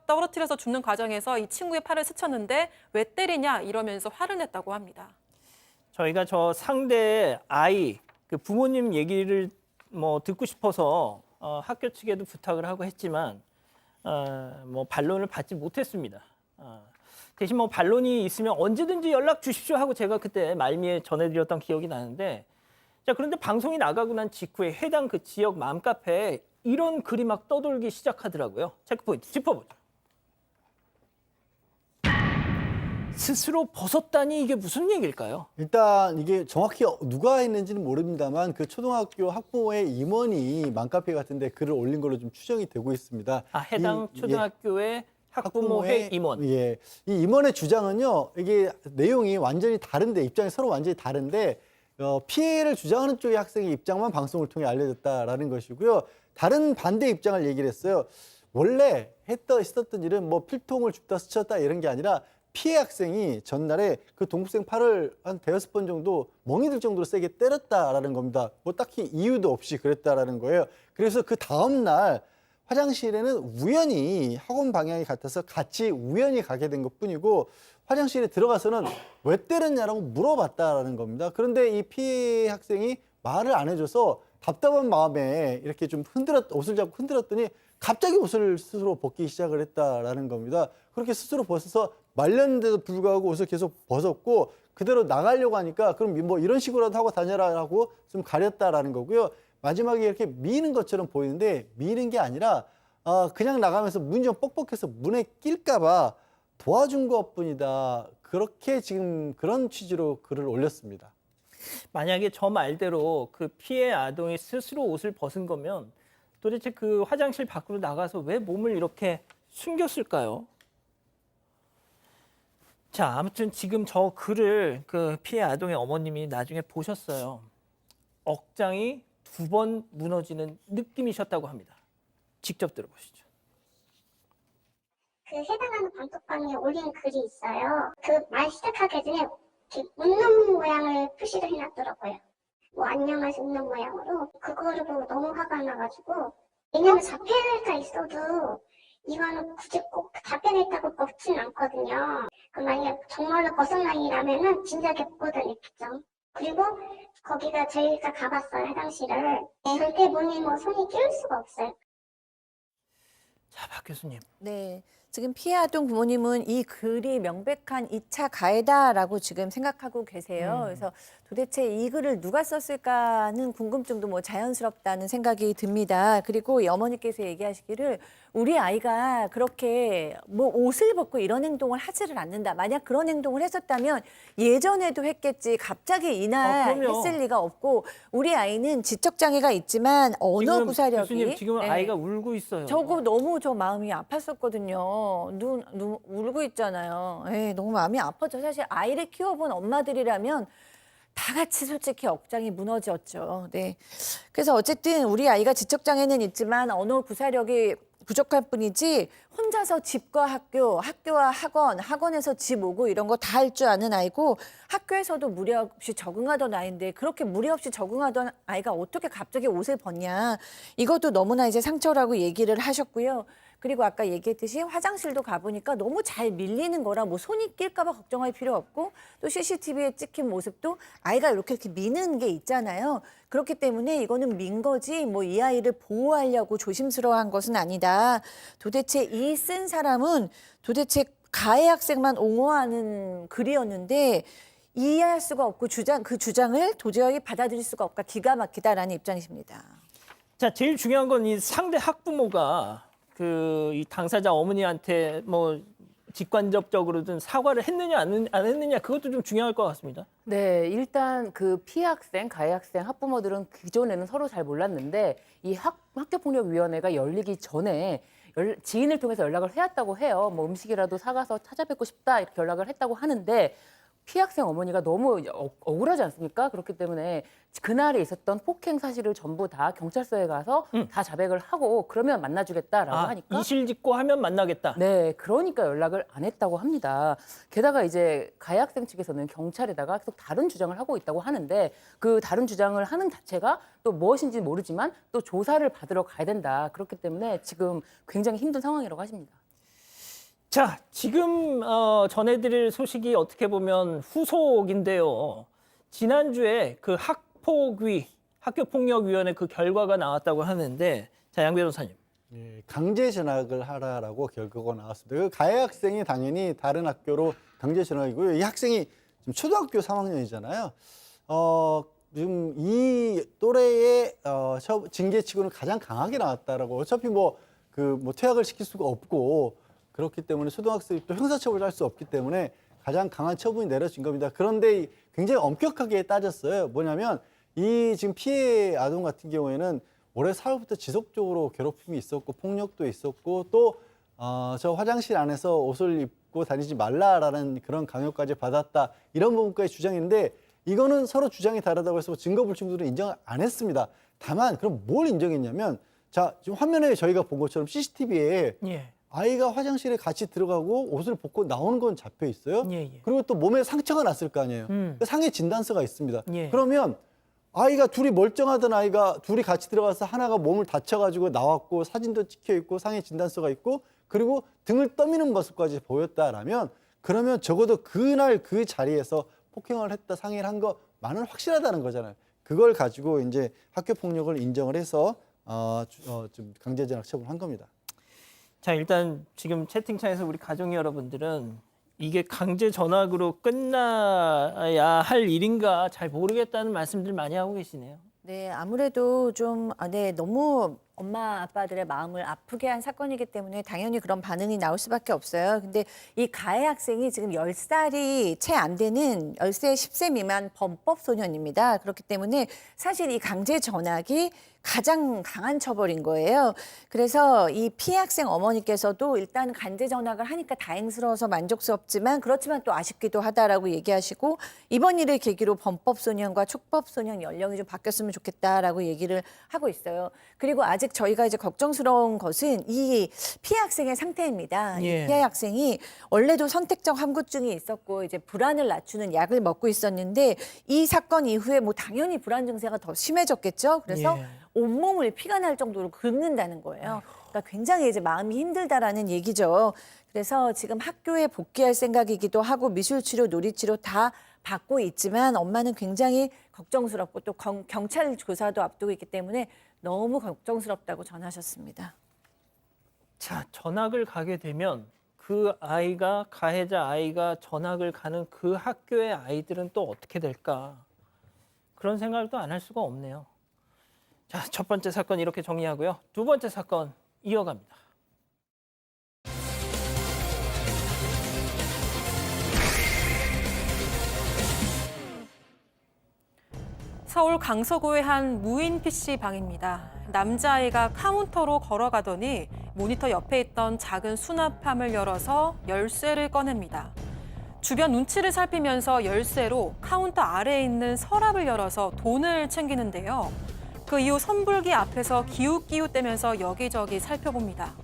떨어뜨려서 줍는 과정에서 이 친구의 팔을 스쳤는데 왜 때리냐 이러면서 화를 냈다고 합니다. 저희가 저 상대 아이 그 부모님 얘기를 뭐 듣고 싶어서 학교 측에도 부탁을 하고 했지만 뭐 반론을 받지 못했습니다. 대신 뭐 반론이 있으면 언제든지 연락 주십시오 하고 제가 그때 말미에 전해드렸던 기억이 나는데, 자, 그런데 방송이 나가고 난 직후에 해당 그 지역 맘카페에 이런 글이 막 떠돌기 시작하더라고요. 체크포인트 짚어보죠. 스스로 벗었다니 이게 무슨 얘기일까요? 일단 이게 정확히 누가 했는지는 모릅니다만 그 초등학교 학부모의 임원이 맘카페 같은데 글을 올린 걸로 좀 추정이 되고 있습니다. 해당 초등학교의 학부모회 임원. 예, 이 임원의 주장은요, 이게 내용이 완전히 다른데 입장이 서로 완전히 다른데 피해를 주장하는 쪽의 학생의 입장만 방송을 통해 알려졌다라는 것이고요. 다른 반대 입장을 얘기를 했어요. 원래 있었던 일은 뭐 필통을 줍다 스쳤다 이런 게 아니라 피해 학생이 전날에 그 동급생 팔을 한 대여섯 번 정도 멍이 들 정도로 세게 때렸다라는 겁니다. 뭐 딱히 이유도 없이 그랬다라는 거예요. 그래서 그 다음 날 화장실에는 우연히 학원 방향이 같아서 같이 우연히 가게 된 것뿐이고 화장실에 들어가서는 왜 때렸냐라고 물어봤다라는 겁니다. 그런데 이 피해 학생이 말을 안 해줘서 답답한 마음에 이렇게 좀 옷을 잡고 흔들었더니 갑자기 옷을 스스로 벗기 시작을 했다라는 겁니다. 그렇게 스스로 벗어서 말렸는데도 불구하고 옷을 계속 벗었고 그대로 나가려고 하니까 그럼 뭐 이런 식으로라도 하고 다녀라라고 좀 가렸다라는 거고요. 마지막에 이렇게 미는 것처럼 보이는데 미는 게 아니라 그냥 나가면서 문이 좀 뻑뻑해서 문에 낄까 봐 도와준 것뿐이다. 그렇게 지금 그런 취지로 글을 올렸습니다. 만약에 저 말대로 그 피해 아동이 스스로 옷을 벗은 거면 도대체 그 화장실 밖으로 나가서 왜 몸을 이렇게 숨겼을까요? 자, 아무튼 지금 저 글을 그 피해 아동의 어머님이 나중에 보셨어요. 억장이 2번 무너지는 느낌이셨다고 합니다. 직접 들어보시죠. 그 해당하는 단톡방에 올린 글이 있어요. 그 말 시작하기 전에 이렇게 웃는 모양을 표시를 해놨더라고요. 뭐 안녕하세요 웃는 모양으로. 그거를 보고 너무 화가 나가지고, 왜냐면 자폐가 있어도 이거는 굳이 꼭 답변했다고 뽑지는 않거든요. 그 만약에 정말로 벗은 아이라면은 진작에 뽑거든요. 그리고 거기가 저희가 가봤어요, 화장실을. 절대 문에 뭐 손이 끼울 수가 없어요. 자, 박 교수님. 네. 지금 피해 아동 부모님은 이 글이 명백한 2차 가해다라고 지금 생각하고 계세요. 그래서 도대체 이 글을 누가 썼을까는 궁금증도 뭐 자연스럽다는 생각이 듭니다. 그리고 이 어머니께서 얘기하시기를 우리 아이가 그렇게 뭐 옷을 벗고 이런 행동을 하지를 않는다. 만약 그런 행동을 했었다면 예전에도 했겠지. 갑자기 이날 그럼요. 했을 리가 없고 우리 아이는 지적 장애가 있지만 언어 지금 구사력이 교수님 지금 네. 아이가 울고 있어요. 저거 너무 저 마음이 아팠었거든요. 눈 울고 있잖아요. 예, 너무 마음이 아팠죠. 사실 아이를 키워본 엄마들이라면 다 같이 솔직히 억장이 무너졌죠. 네. 그래서 어쨌든 우리 아이가 지적장애는 있지만 언어 구사력이 부족할 뿐이지 혼자서 집과 학교, 학교와 학원, 학원에서 집 오고 이런 거 다 할 줄 아는 아이고 학교에서도 무리 없이 적응하던 아이인데 그렇게 무리 없이 적응하던 아이가 어떻게 갑자기 옷을 벗냐. 이것도 너무나 이제 상처라고 얘기를 하셨고요. 그리고 아까 얘기했듯이 화장실도 가보니까 너무 잘 밀리는 거라 뭐 손이 낄까 봐 걱정할 필요 없고 또 CCTV에 찍힌 모습도 아이가 이렇게 미는 게 있잖아요. 그렇기 때문에 이거는 민 거지 뭐 이 아이를 보호하려고 조심스러워한 것은 아니다. 도대체 이 쓴 사람은 도대체 가해 학생만 옹호하는 글이었는데 이해할 수가 없고 그 주장을 도저히 받아들일 수가 없다. 기가 막히다라는 입장이십니다. 자, 제일 중요한 건 이 상대 학부모가 이 당사자 어머니한테 뭐 직간접적으로든 사과를 했느냐 안 했느냐 그것도 좀 중요할 것 같습니다. 네, 일단 그 피해 학생, 가해 학생 학부모들은 그전에는 서로 잘 몰랐는데 이 학교폭력위원회가 열리기 전에 지인을 통해서 연락을 해왔다고 해요. 뭐 음식이라도 사가서 찾아뵙고 싶다 이렇게 연락을 했다고 하는데 피해 학생 어머니가 너무 억울하지 않습니까? 그렇기 때문에 그날에 있었던 폭행 사실을 전부 다 경찰서에 가서 다 자백을 하고 그러면 만나주겠다라고 하니까 이실직고 하면 만나겠다. 네, 그러니까 연락을 안 했다고 합니다. 게다가 이제 가해 학생 측에서는 경찰에다가 계속 다른 주장을 하고 있다고 하는데 그 다른 주장을 하는 자체가 또 무엇인지 모르지만 또 조사를 받으러 가야 된다. 그렇기 때문에 지금 굉장히 힘든 상황이라고 하십니다. 자, 지금 전해드릴 소식이 어떻게 보면 후속인데요. 지난주에 그 학교폭력위원회 그 결과가 나왔다고 하는데, 자, 양 변호사님. 예, 강제 전학을 하라라고 결과가 나왔습니다. 그 가해 학생이 당연히 다른 학교로 강제 전학이고요. 이 학생이 지금 초등학교 3학년이잖아요. 지금 이 또래의 징계치고는 가장 강하게 나왔다라고. 어차피 뭐 퇴학을 시킬 수가 없고 그렇기 때문에 초등학생이 또 형사처벌을 할 수 없기 때문에 가장 강한 처분이 내려진 겁니다. 그런데 굉장히 엄격하게 따졌어요. 뭐냐면 이 지금 피해 아동 같은 경우에는 올해 4월부터 지속적으로 괴롭힘이 있었고 폭력도 있었고 또 저 화장실 안에서 옷을 입고 다니지 말라라는 그런 강요까지 받았다. 이런 부분까지 주장했는데 이거는 서로 주장이 다르다고 해서 증거 불충분을 인정을 안 했습니다. 다만 그럼 뭘 인정했냐면 자, 지금 화면에 저희가 본 것처럼 CCTV에 예. 아이가 화장실에 같이 들어가고 옷을 벗고 나오는 건 잡혀 있어요. 예. 그리고 또 몸에 상처가 났을 거 아니에요. 상해 진단서가 있습니다. 예. 그러면 아이가 둘이 멀쩡하던 아이가 둘이 같이 들어가서 하나가 몸을 다쳐가지고 나왔고 사진도 찍혀 있고 상해 진단서가 있고 그리고 등을 떠미는 모습까지 보였다라면 그러면 적어도 그날 그 자리에서 폭행을 했다 상해를 한 거만은 확실하다는 거잖아요. 그걸 가지고 이제 학교 폭력을 인정을 해서 좀 강제전학 처분한 겁니다. 자, 일단 지금 채팅창에서 우리 가족 여러분들은 이게 강제 전학으로 끝나야 할 일인가 잘 모르겠다는 말씀들 많이 하고 계시네요. 네, 아무래도 좀, 너무 엄마, 아빠들의 마음을 아프게 한 사건이기 때문에 당연히 그런 반응이 나올 수밖에 없어요. 근데 이 가해 학생이 지금 10살이 채 안 되는 10세, 10세 미만 범법 소년입니다. 그렇기 때문에 사실 이 강제 전학이 가장 강한 처벌인 거예요. 그래서 이 피해 학생 어머니께서도 일단 강제 전학을 하니까 다행스러워서 만족스럽지만 그렇지만 또 아쉽기도 하다라고 얘기하시고 이번 일을 계기로 범법 소년과 촉법 소년 연령이 좀 바뀌었으면 좋겠다라고 얘기를 하고 있어요. 그리고 아직 저희가 이제 걱정스러운 것은 이 피해 학생의 상태입니다. 예. 이 피해 학생이 원래도 선택적 함구증이 있었고 이제 불안을 낮추는 약을 먹고 있었는데 이 사건 이후에 뭐 당연히 불안 증세가 더 심해졌겠죠. 그래서 예. 온몸을 피가 날 정도로 긁는다는 거예요. 그러니까 굉장히 이제 마음이 힘들다라는 얘기죠. 그래서 지금 학교에 복귀할 생각이기도 하고 미술치료, 놀이치료 다 받고 있지만 엄마는 굉장히 걱정스럽고 또 경찰 조사도 앞두고 있기 때문에 너무 걱정스럽다고 전하셨습니다. 자, 전학을 가게 되면 그 아이가 가해자 아이가 전학을 가는 그 학교의 아이들은 또 어떻게 될까? 그런 생각을 또 안 할 수가 없네요. 자, 첫 번째 사건 이렇게 정리하고요. 두 번째 사건 이어갑니다. 서울 강서구의 한 무인 PC방입니다. 남자아이가 카운터로 걸어가더니 모니터 옆에 있던 작은 수납함을 열어서 열쇠를 꺼냅니다. 주변 눈치를 살피면서 열쇠로 카운터 아래에 있는 서랍을 열어서 돈을 챙기는데요. 그 이후 선불기 앞에서 기웃기웃대면서 여기저기 살펴봅니다.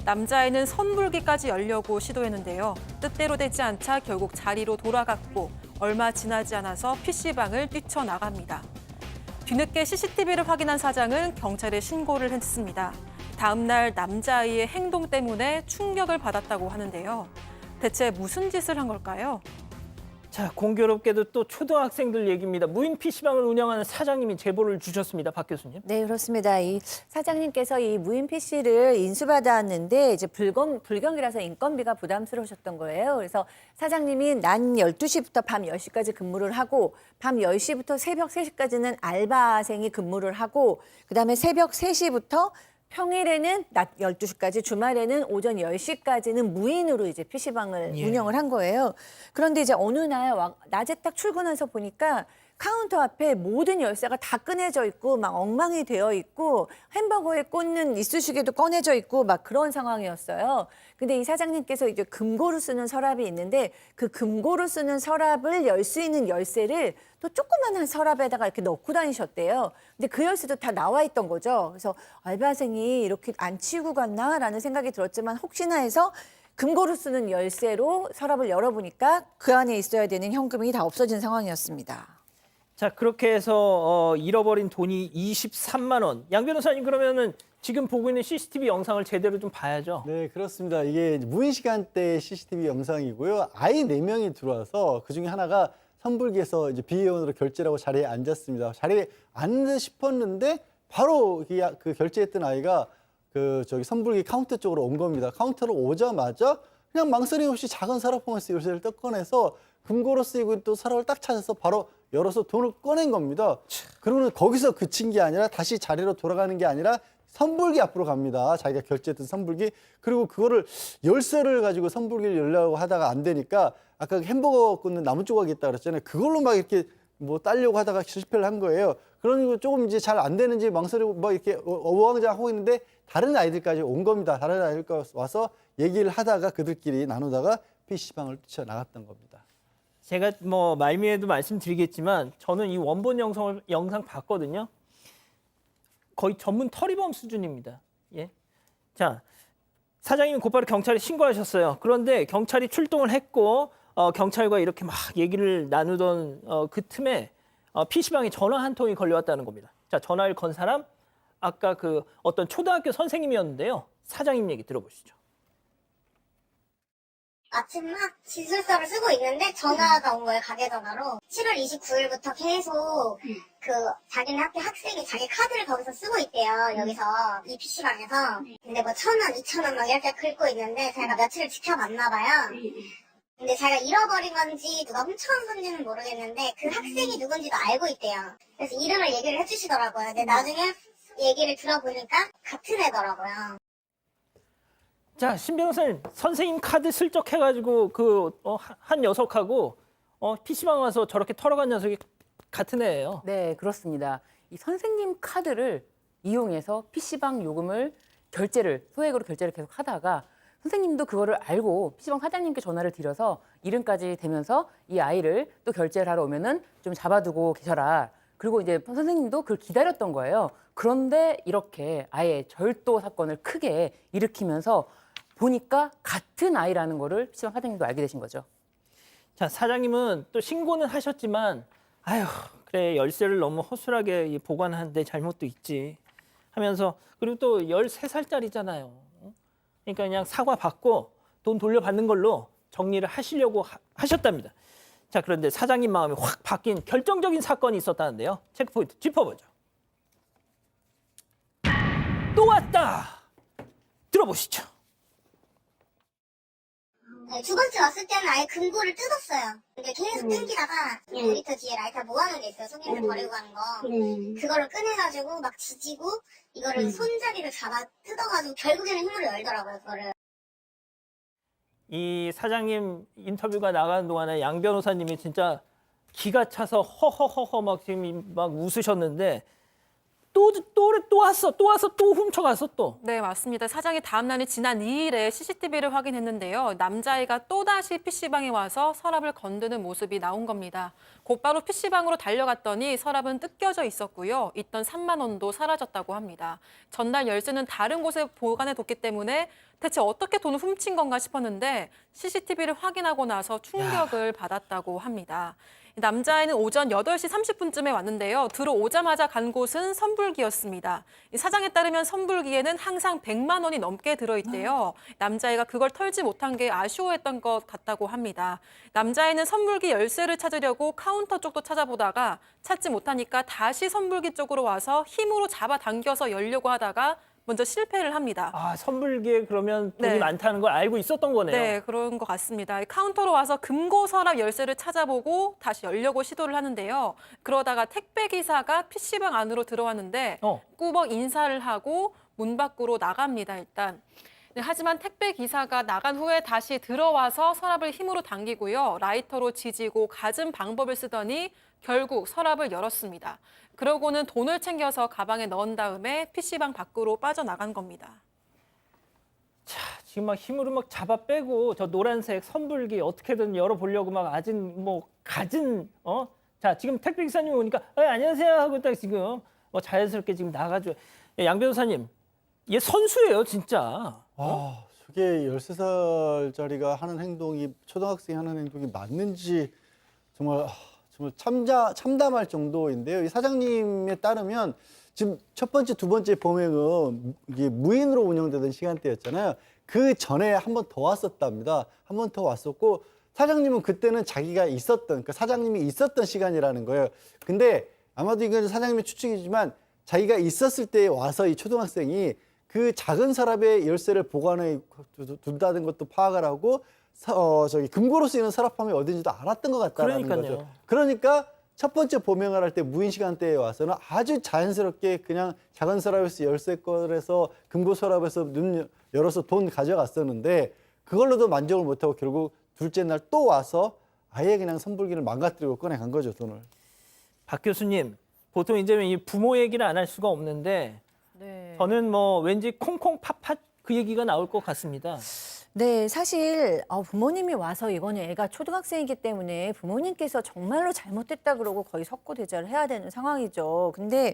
남자아이는 선불기까지 열려고 시도했는데요. 뜻대로 되지 않자 결국 자리로 돌아갔고 얼마 지나지 않아서 PC방을 뛰쳐나갑니다. 뒤늦게 CCTV를 확인한 사장은 경찰에 신고를 했습니다. 다음 날 남자아이의 행동 때문에 충격을 받았다고 하는데요. 대체 무슨 짓을 한 걸까요? 자, 공교롭게도 또 초등학생들 얘기입니다. 무인 PC방을 운영하는 사장님이 제보를 주셨습니다. 박 교수님. 네, 그렇습니다. 이 사장님께서 이 무인 PC를 인수받았는데 이제 불경이라서 인건비가 부담스러우셨던 거예요. 그래서 사장님이 낮 12시부터 밤 10시까지 근무를 하고 밤 10시부터 새벽 3시까지는 알바생이 근무를 하고 그다음에 새벽 3시부터 평일에는 낮 12시까지, 주말에는 오전 10시까지는 무인으로 이제 PC방을 운영을 한 거예요. 그런데 이제 어느 날 낮에 딱 출근해서 보니까 카운터 앞에 모든 열쇠가 다 꺼내져 있고 막 엉망이 되어 있고 햄버거에 꽂는 이쑤시개도 꺼내져 있고 막 그런 상황이었어요. 근데 이 사장님께서 이제 금고로 쓰는 서랍이 있는데 그 금고로 쓰는 서랍을 열 수 있는 열쇠를 또 조그만한 서랍에다가 이렇게 넣고 다니셨대요. 근데 그 열쇠도 다 나와 있던 거죠. 그래서 알바생이 이렇게 안 치우고 갔나라는 생각이 들었지만 혹시나 해서 금고로 쓰는 열쇠로 서랍을 열어보니까 그 안에 있어야 되는 현금이 다 없어진 상황이었습니다. 자, 그렇게 해서 잃어버린 돈이 23만 원. 양 변호사님, 그러면은 지금 보고 있는 CCTV 영상을 제대로 좀 봐야죠. 네, 그렇습니다. 이게 무인 시간대 CCTV 영상이고요. 아이 4명이 들어와서 그중에 하나가 선불기에서 이제 비회원으로 결제라고 자리에 앉았습니다. 자리에 앉는 싶었는데 바로 그 결제했던 아이가 그 저기 선불기 카운터 쪽으로 온 겁니다. 카운터로 오자마자 그냥 망설임 없이 작은 서랍통에서 열쇠를 딱 꺼내서 금고로 쓰이고 또 서랍을 딱 찾아서 바로 열어서 돈을 꺼낸 겁니다. 그러고는 거기서 그친 게 아니라 다시 자리로 돌아가는 게 아니라 선불기 앞으로 갑니다. 자기가 결제했던 선불기. 그리고 그거를 열쇠를 가지고 선불기를 열려고 하다가 안 되니까 아까 햄버거 굽는 나무 조각이 있다 그랬잖아요. 그걸로 막 이렇게 뭐 따려고 하다가 실패를 한 거예요. 그러니까 조금 이제 잘 안 되는지 망설이고 막 이렇게 어부왕장하고 있는데 다른 아이들까지 온 겁니다. 다른 아이들까지 와서 얘기를 하다가 그들끼리 나누다가 PC방을 뛰쳐나갔던 겁니다. 제가 뭐 말미에도 말씀드리겠지만 저는 이 원본 영상 봤거든요. 거의 전문 터리범 수준입니다. 예. 자, 사장님이 곧바로 경찰에 신고하셨어요. 그런데 경찰이 출동을 했고 경찰과 이렇게 막 얘기를 나누던 그 틈에 PC방에 전화 한 통이 걸려왔다는 겁니다. 자, 전화를 건 사람 아까 그 어떤 초등학교 선생님이었는데요. 사장님 얘기 들어보시죠. 아침 막 기술서를 쓰고 있는데 전화가 온 거예요, 가게 전화로. 7월 29일부터 계속 자기네 학교 학생이 자기 카드를 거기서 쓰고 있대요, 여기서. 이 PC방에서. 근데 뭐 1,000원, 2,000원 막 이렇게 긁고 있는데 제가 며칠을 지켜봤나 봐요. 근데 자기가 잃어버린 건지 누가 훔쳐온 건지는 모르겠는데 그 학생이 누군지도 알고 있대요. 그래서 이름을 얘기를 해주시더라고요. 근데 나중에 얘기를 들어보니까 같은 애더라고요. 자, 신 변호사님, 선생님 카드 슬쩍 해가지고 한 녀석하고 PC방 와서 저렇게 털어간 녀석이 같은 애예요. 네, 그렇습니다. 이 선생님 카드를 이용해서 PC방 요금을 소액으로 결제를 계속 하다가 선생님도 그거를 알고 PC방 사장님께 전화를 드려서 이름까지 대면서 이 아이를 또 결제를 하러 오면은 좀 잡아두고 계셔라. 그리고 이제 선생님도 그걸 기다렸던 거예요. 그런데 이렇게 아예 절도 사건을 크게 일으키면서 보니까 같은 아이라는 거를 PC방 사장님도 알게 되신 거죠. 자, 사장님은 또 신고는 하셨지만 아휴, 그래, 열쇠를 너무 허술하게 보관한 내 잘못도 있지. 하면서 그리고 또 13살짜리잖아요. 그러니까 그냥 사과 받고 돈 돌려받는 걸로 정리를 하시려고 하셨답니다. 자, 그런데 사장님 마음이 확 바뀐 결정적인 사건이 있었다는데요. 체크포인트 짚어보죠. 또 왔다. 들어보시죠. 네, 두 번째 왔을 때는 아예 금고를 뜯었어요. 근데 계속 뜯기다가 놀이터 뒤에 라이터 모아놓은 데 있어요. 손님들 버리고 가는 거. 그거를 꺼내가지고 막 지지고 이거를 손잡이를 잡아 뜯어가지고 결국에는 힘으로 열더라고요. 그거를. 이 사장님 인터뷰가 나가는 동안에 양 변호사님이 진짜 기가 차서 허허허허 막 지금 막 웃으셨는데 또 와서 또 훔쳐가서 또. 네, 맞습니다. 사장이 다음 날인 지난 2일에 CCTV를 확인했는데요. 남자애가 또다시 PC방에 와서 서랍을 건드는 모습이 나온 겁니다. 곧바로 PC방으로 달려갔더니 서랍은 뜯겨져 있었고요. 있던 3만 원도 사라졌다고 합니다. 전날 열쇠는 다른 곳에 보관해뒀기 때문에 대체 어떻게 돈을 훔친 건가 싶었는데 CCTV를 확인하고 나서 충격을 받았다고 합니다. 남자애는 오전 8시 30분쯤에 왔는데요. 들어오자마자 간 곳은 선불기였습니다. 사장에 따르면 선불기에는 항상 100만 원이 넘게 들어있대요. 남자애가 그걸 털지 못한 게 아쉬워했던 것 같다고 합니다. 남자애는 선불기 열쇠를 찾으려고 카운터 쪽도 찾아보다가 찾지 못하니까 다시 선불기 쪽으로 와서 힘으로 잡아당겨서 열려고 하다가 먼저 실패를 합니다. 아, 선불기에 그러면 돈이 네. 많다는 걸 알고 있었던 거네요. 네, 그런 것 같습니다. 카운터로 와서 금고 서랍 열쇠를 찾아보고 다시 열려고 시도를 하는데요. 그러다가 택배 기사가 PC방 안으로 들어왔는데 꾸벅 인사를 하고 문 밖으로 나갑니다, 일단. 네, 하지만 택배 기사가 나간 후에 다시 들어와서 서랍을 힘으로 당기고요. 라이터로 지지고 갖은 방법을 쓰더니 결국 서랍을 열었습니다. 그러고는 돈을 챙겨서 가방에 넣은 다음에 PC방 밖으로 빠져나간 겁니다. 자, 지금 막 힘으로 막 잡아 빼고 저 노란색 선불기 어떻게든 열어보려고 막 갖은 자, 지금 택배 기사님 오니까 안녕하세요 하고 딱 지금 자연스럽게 지금 나가죠. 양 변호사님, 얘 선수예요 진짜. 아, 저게 13살짜리가 하는 행동이 초등학생이 하는 행동이 맞는지 정말 참담할 정도인데요. 이 사장님에 따르면 지금 첫 번째, 두 번째 범행은 이게 무인으로 운영되던 시간대였잖아요. 그 전에 한 번 더 왔었답니다. 한 번 더 왔었고 사장님은 그때는 자기가 있었던, 그러니까 사장님이 있었던 시간이라는 거예요. 근데 아마도 이건 사장님의 추측이지만 자기가 있었을 때 와서 이 초등학생이 그 작은 서랍에 열쇠를 보관해 둔다는 것도 파악을 하고 금고로 쓰이는 서랍함이 어딘지도 알았던 것 같다는 거죠. 그러니까 첫 번째 범행을 할 때 무인 시간대에 와서는 아주 자연스럽게 그냥 작은 서랍에서 열쇠 꺼내서 금고 서랍에서 문 열어서 돈 가져갔었는데 그걸로도 만족을 못하고 결국 둘째 날 또 와서 아예 그냥 선불기를 망가뜨리고 꺼내간 거죠, 돈을. 박 교수님, 보통 이제 이 부모 얘기를 안 할 수가 없는데 네. 저는 왠지 콩콩 팥팥 그 얘기가 나올 것 같습니다. 네, 사실 부모님이 와서 이거는 애가 초등학생이기 때문에 부모님께서 정말로 잘못됐다 그러고 거의 석고대자를 해야 되는 상황이죠. 근데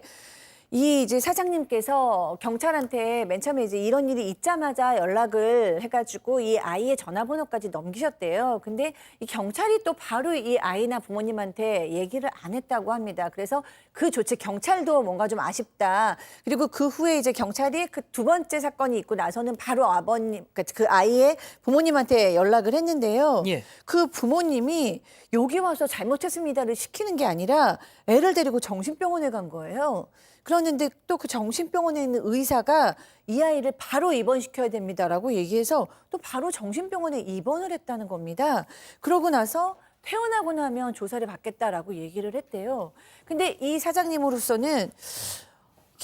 이 이제 사장님께서 경찰한테 맨 처음에 이제 이런 일이 있자마자 연락을 해가지고 이 아이의 전화번호까지 넘기셨대요. 근데 이 경찰이 또 바로 이 아이나 부모님한테 얘기를 안 했다고 합니다. 그래서 그 조치 경찰도 뭔가 좀 아쉽다. 그리고 그 후에 이제 경찰이 그 두 번째 사건이 있고 나서는 바로 아버님, 그 아이의 부모님한테 연락을 했는데요. 예. 그 부모님이 여기 와서 잘못했습니다를 시키는 게 아니라 애를 데리고 정신병원에 간 거예요. 그러는데 또 그 정신병원에 있는 의사가 이 아이를 바로 입원시켜야 됩니다라고 얘기해서 또 바로 정신병원에 입원을 했다는 겁니다. 그러고 나서 퇴원하고 나면 조사를 받겠다라고 얘기를 했대요. 근데 이 사장님으로서는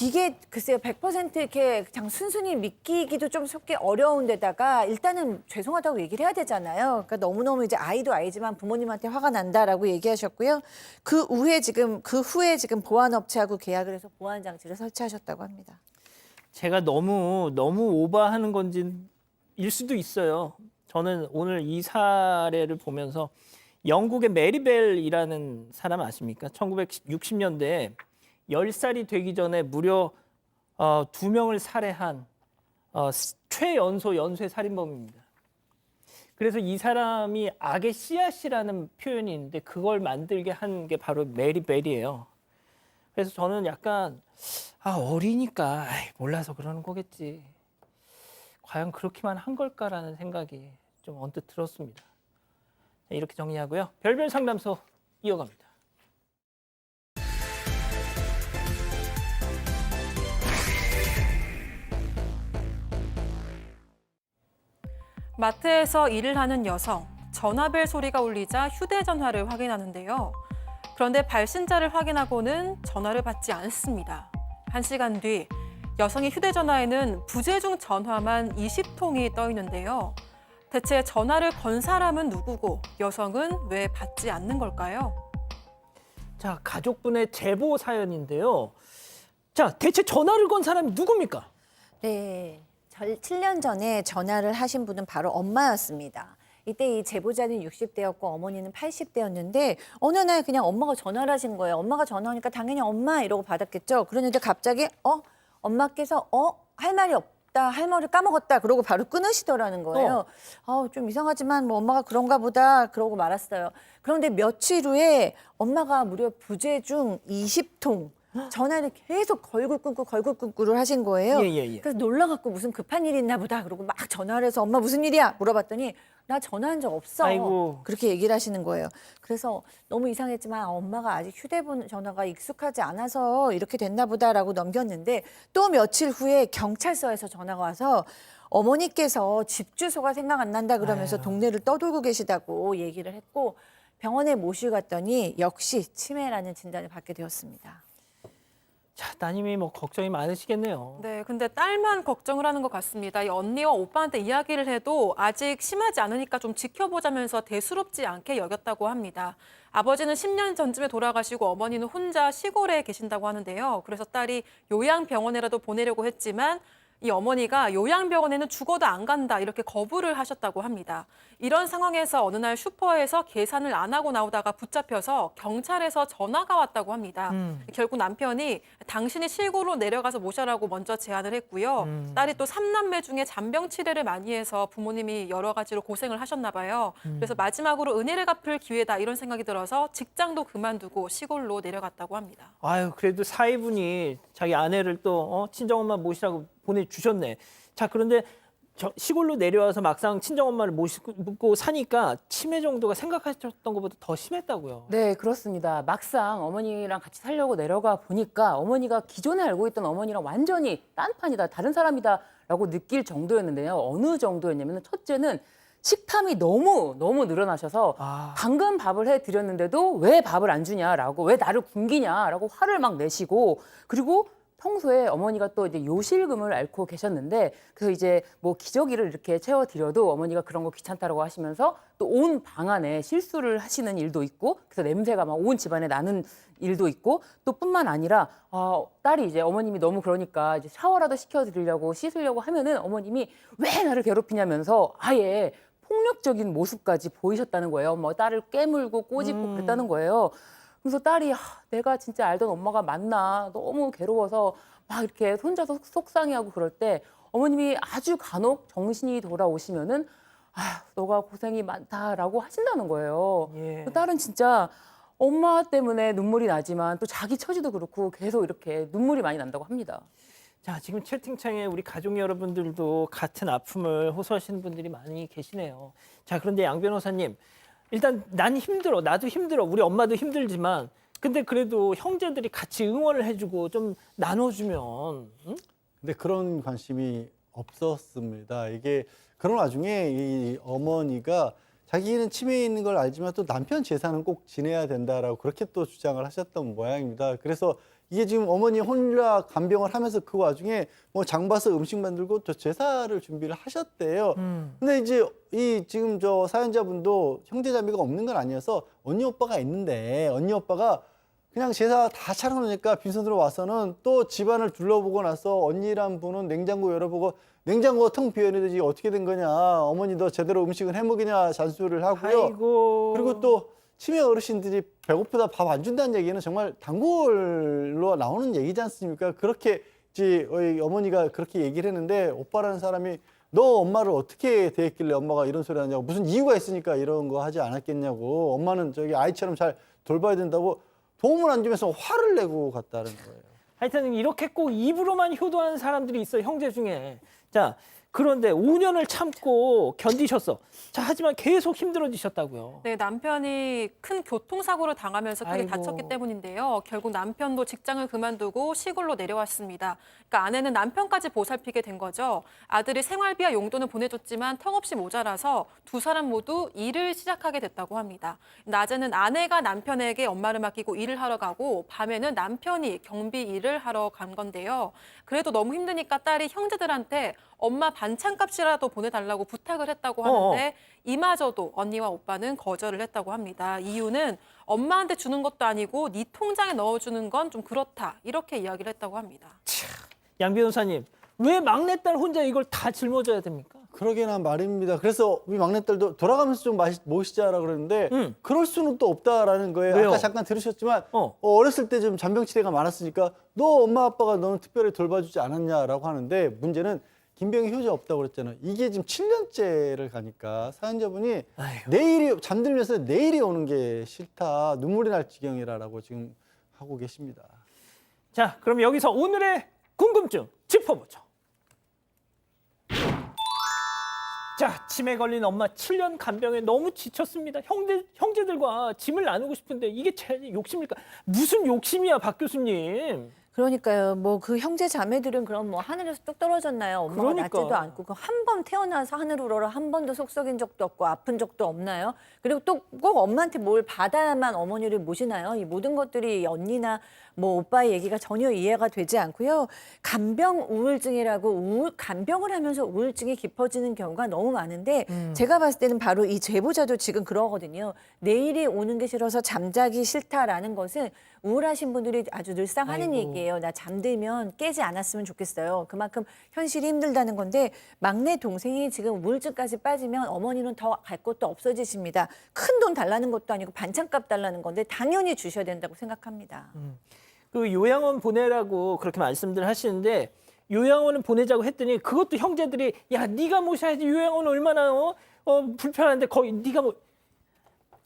이게 글쎄요 100% 이렇게 그냥 순순히 믿기기도 좀 쉽게 어려운 데다가 일단은 죄송하다고 얘기를 해야 되잖아요. 그러니까 너무너무 이제 아이도 아이지만 부모님한테 화가 난다라고 얘기하셨고요. 그 후에 지금 보안업체하고 계약을 해서 보안 장치를 설치하셨다고 합니다. 제가 너무 오버하는 건지 일 수도 있어요. 저는 오늘 이 사례를 보면서 영국의 메리벨이라는 사람 아십니까? 1960년대에 10살이 되기 전에 무려 2명을 살해한 최연소 연쇄 살인범입니다. 그래서 이 사람이 악의 씨앗이라는 표현이 있는데 그걸 만들게 한 게 바로 메리벨이에요. 그래서 저는 약간 어리니까 몰라서 그러는 거겠지. 과연 그렇게만 한 걸까라는 생각이 좀 언뜻 들었습니다. 이렇게 정리하고요. 별별 상담소 이어갑니다. 마트에서 일을 하는 여성, 전화벨 소리가 울리자 휴대전화를 확인하는데요. 그런데 발신자를 확인하고는 전화를 받지 않습니다. 1시간 뒤 여성의 휴대전화에는 부재중 전화만 20통이 떠 있는데요. 대체 전화를 건 사람은 누구고 여성은 왜 받지 않는 걸까요? 자, 가족분의 제보 사연인데요. 자, 대체 전화를 건 사람이 누굽니까? 네, 7년 전에 전화를 하신 분은 바로 엄마였습니다. 이때 이 제보자는 60대였고 어머니는 80대였는데 어느 날 그냥 엄마가 전화를 하신 거예요. 엄마가 전화하니까 당연히 엄마 이러고 받았겠죠. 그런데 갑자기 엄마께서 할 말이 없다. 할 말을 까먹었다. 그러고 바로 끊으시더라는 거예요. 좀 이상하지만 뭐 엄마가 그런가 보다 그러고 말았어요. 그런데 며칠 후에 엄마가 무려 부재중 20통 전화를 계속 걸고 끊고를 하신 거예요. 예. 그래서 놀라갖고 무슨 급한 일이 있나 보다. 그러고 막 전화를 해서 엄마 무슨 일이야? 물어봤더니 나 전화한 적 없어. 아이고. 그렇게 얘기를 하시는 거예요. 그래서 너무 이상했지만 엄마가 아직 휴대폰 전화가 익숙하지 않아서 이렇게 됐나 보다라고 넘겼는데 또 며칠 후에 경찰서에서 전화가 와서 어머니께서 집 주소가 생각 안 난다 그러면서 동네를 떠돌고 계시다고 얘기를 했고 병원에 모시고 갔더니 역시 치매라는 진단을 받게 되었습니다. 자, 따님이 뭐 걱정이 많으시겠네요. 네, 근데 딸만 걱정을 하는 것 같습니다. 이 언니와 오빠한테 이야기를 해도 아직 심하지 않으니까 좀 지켜보자면서 대수롭지 않게 여겼다고 합니다. 아버지는 10년 전쯤에 돌아가시고 어머니는 혼자 시골에 계신다고 하는데요. 그래서 딸이 요양병원에라도 보내려고 했지만 이 어머니가 요양병원에는 죽어도 안 간다 이렇게 거부를 하셨다고 합니다. 이런 상황에서 어느 날 슈퍼에서 계산을 안 하고 나오다가 붙잡혀서 경찰에서 전화가 왔다고 합니다. 결국 남편이 당신이 시골로 내려가서 모셔라고 먼저 제안을 했고요. 딸이 또 3남매 중에 잔병 치레를 많이 해서 부모님이 여러 가지로 고생을 하셨나 봐요. 그래서 마지막으로 은혜를 갚을 기회다 이런 생각이 들어서 직장도 그만두고 시골로 내려갔다고 합니다. 아유, 그래도 사위분이 자기 아내를 또 친정엄마 모시라고 보내주셨네. 자, 그런데 시골로 내려와서 막상 친정엄마를 모시고 사니까 치매 정도가 생각하셨던 것보다 더 심했다고요. 네, 그렇습니다. 막상 어머니랑 같이 살려고 내려가 보니까 어머니가 기존에 알고 있던 어머니랑 완전히 딴판이다, 다른 사람이다라고 느낄 정도였는데요. 어느 정도였냐면 첫째는 식탐이 너무 늘어나셔서 방금 밥을 해드렸는데도 왜 밥을 안 주냐라고, 왜 나를 굶기냐라고 화를 막 내시고, 그리고 평소에 어머니가 또 이제 요실금을 앓고 계셨는데 그래서 이제 뭐 기저귀를 이렇게 채워드려도 어머니가 그런 거 귀찮다라고 하시면서 또 온 방 안에 실수를 하시는 일도 있고 그래서 냄새가 막 온 집안에 나는 일도 있고 또 뿐만 아니라 딸이 이제 어머님이 너무 그러니까 이제 샤워라도 시켜드리려고 씻으려고 하면은 어머님이 왜 나를 괴롭히냐면서 아예 폭력적인 모습까지 보이셨다는 거예요. 뭐 딸을 깨물고 꼬집고 그랬다는 거예요. 그래서 딸이 내가 진짜 알던 엄마가 맞나 너무 괴로워서 막 이렇게 혼자서 속상해하고 그럴 때 어머님이 아주 간혹 정신이 돌아오시면은 너가 고생이 많다라고 하신다는 거예요. 예. 딸은 진짜 엄마 때문에 눈물이 나지만 또 자기 처지도 그렇고 계속 이렇게 눈물이 많이 난다고 합니다. 자, 지금 채팅창에 우리 가족 여러분들도 같은 아픔을 호소하시는 분들이 많이 계시네요. 자, 그런데 양 변호사님, 일단 난 힘들어, 나도 힘들어, 우리 엄마도 힘들지만 근데 그래도 형제들이 같이 응원을 해주고 좀 나눠주면 근데 그런 관심이 없었습니다. 이게 그런 와중에 이 어머니가 자기는 치매에 있는 걸 알지만 또 남편 제사는 꼭 지내야 된다라고 그렇게 또 주장을 하셨던 모양입니다. 그래서 이게 지금 어머니 혼자 간병을 하면서 그 와중에 뭐 장 봐서 음식 만들고 또 제사를 준비를 하셨대요. 근데 이제 이 지금 저 사연자분도 형제자매가 없는 건 아니어서 언니 오빠가 있는데 언니 오빠가 그냥 제사 다 차려놓으니까 빈손으로 와서는 또 집안을 둘러보고 나서 언니란 분은 냉장고 열어보고 냉장고가 텅 비어있는데 어떻게 된 거냐, 어머니 너 제대로 음식은 해 먹이냐 잔소리를 하고요. 아이고. 그리고 또 치매 어르신들이 배고프다 밥 안 준다는 얘기는 정말 단골로 나오는 얘기지 않습니까? 그렇게 이제 어머니가 그렇게 얘기를 했는데 오빠라는 사람이 너 엄마를 어떻게 대했길래 엄마가 이런 소리 하냐고, 무슨 이유가 있으니까 이런 거 하지 않았겠냐고, 엄마는 저기 아이처럼 잘 돌봐야 된다고 도움을 안 주면서 화를 내고 갔다는 거예요. 하여튼 이렇게 꼭 입으로만 효도하는 사람들이 있어요, 형제 중에. 자, 그런데 5년을 참고 견디셨어. 자, 하지만 계속 힘들어지셨다고요. 네, 남편이 큰 교통사고를 당하면서 크게 아이고. 다쳤기 때문인데요. 결국 남편도 직장을 그만두고 시골로 내려왔습니다. 그러니까 아내는 남편까지 보살피게 된 거죠. 아들이 생활비와 용돈을 보내줬지만 턱없이 모자라서 두 사람 모두 일을 시작하게 됐다고 합니다. 낮에는 아내가 남편에게 엄마를 맡기고 일을 하러 가고 밤에는 남편이 경비 일을 하러 간 건데요. 그래도 너무 힘드니까 딸이 형제들한테 엄마 반찬값이라도 보내달라고 부탁을 했다고 하는데 이마저도 언니와 오빠는 거절을 했다고 합니다. 이유는 엄마한테 주는 것도 아니고 네 통장에 넣어주는 건 좀 그렇다. 이렇게 이야기를 했다고 합니다. 양 변호사님, 왜 막내딸 혼자 이걸 다 짊어져야 됩니까? 그러게나 말입니다. 그래서 우리 막내딸도 돌아가면서 좀 모시자라고 그러는데 그럴 수는 또 없다라는 거예요. 왜요? 아까 잠깐 들으셨지만 어. 어렸을 때 좀 잔병치레가 많았으니까 너 엄마 아빠가 너는 특별히 돌봐주지 않았냐라고 하는데 문제는 김병희 효자 없다고 그랬잖아요. 이게 지금 7년째를 가니까 사연자분이 아이고. 내일이 잠들면서 내일이 오는 게 싫다. 눈물이 날 지경이라고 지금 하고 계십니다. 자, 그럼 여기서 오늘의 궁금증 짚어보죠. 자, 치매 걸린 엄마 7년 간병에 너무 지쳤습니다. 형제들과 짐을 나누고 싶은데 이게 제 욕심일까? 무슨 욕심이야, 박 교수님. 그러니까요. 뭐 그 형제 자매들은 그럼 뭐 하늘에서 뚝 떨어졌나요? 엄마가 그러니까. 낳지도 않고 한 번 태어나서 하늘 우러러 한 번도 속 썩인 적도 없고 아픈 적도 없나요? 그리고 또 꼭 엄마한테 뭘 받아야만 어머니를 모시나요? 이 모든 것들이 언니나 뭐 오빠의 얘기가 전혀 이해가 되지 않고요. 간병 우울증이라고 간병을 하면서 우울증이 깊어지는 경우가 너무 많은데 제가 봤을 때는 바로 이 제보자도 지금 그러거든요. 내일이 오는 게 싫어서 잠자기 싫다라는 것은 우울하신 분들이 아주 늘상 하는 얘기예요. 나 잠들면 깨지 않았으면 좋겠어요. 그만큼 현실이 힘들다는 건데 막내 동생이 지금 우울증까지 빠지면 어머니는 더 갈 곳도 없어지십니다. 큰 돈 달라는 것도 아니고 반찬값 달라는 건데 당연히 주셔야 된다고 생각합니다. 그 요양원 보내라고 그렇게 말씀들 하시는데 요양원은 보내자고 했더니 그것도 형제들이 야, 네가 모셔야지. 요양원 얼마나 불편한데 거기 네가 뭐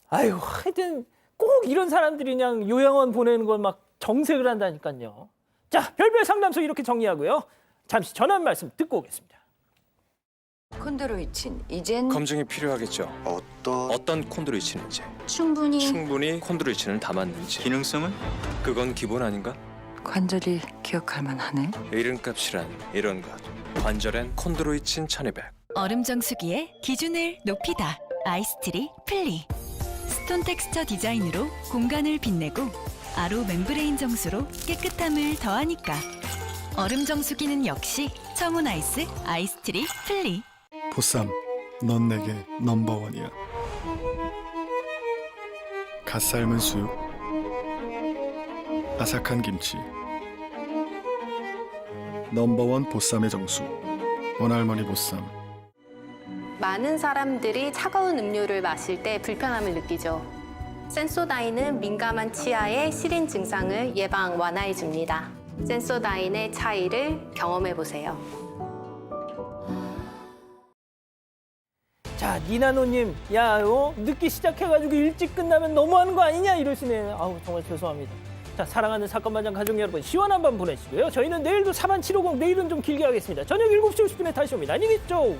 아이고, 하여튼 꼭 이런 사람들이 그냥 요양원 보내는 걸 막 정색을 한다니까요. 자, 별별 상담소 이렇게 정리하고요. 잠시 전화 한 말씀 듣고 오겠습니다. 콘드로이친 이젠 검증이 필요하겠죠. 어떤 콘드로이친인지, 충분히 콘드로이친을 담았는지. 기능성은? 그건 기본 아닌가? 관절이 기억할 만하네. 이름값이란 이런 것. 관절엔 콘드로이친 1200. 얼음 정수기의 기준을 높이다. 아이스트리 플리. 스톤 텍스처 디자인으로 공간을 빛내고 아로 멤브레인 정수로 깨끗함을 더하니까. 얼음 정수기는 역시 청운 아이스 아이스트리 플리. 보쌈, 넌 내게 넘버원이야. 갓 삶은 수육, 아삭한 김치. 넘버원 보쌈의 정수, 원할머니 보쌈. 많은 사람들이 차가운 음료를 마실 때 불편함을 느끼죠. 센소다인은 민감한 치아의 시린 증상을 예방 완화해 줍니다. 센소다인의 차이를 경험해 보세요. 자, 니나노님, 야, 늦게 시작해가지고 일찍 끝나면 너무하는 거 아니냐 이러시네. 아우, 정말 죄송합니다. 자, 사랑하는 사건반장 가족 여러분, 시원한 밤 보내시고요. 저희는 내일도 4750, 내일은 좀 길게 하겠습니다. 저녁 7시 50분에 다시 옵니다. 안녕히 계십시오.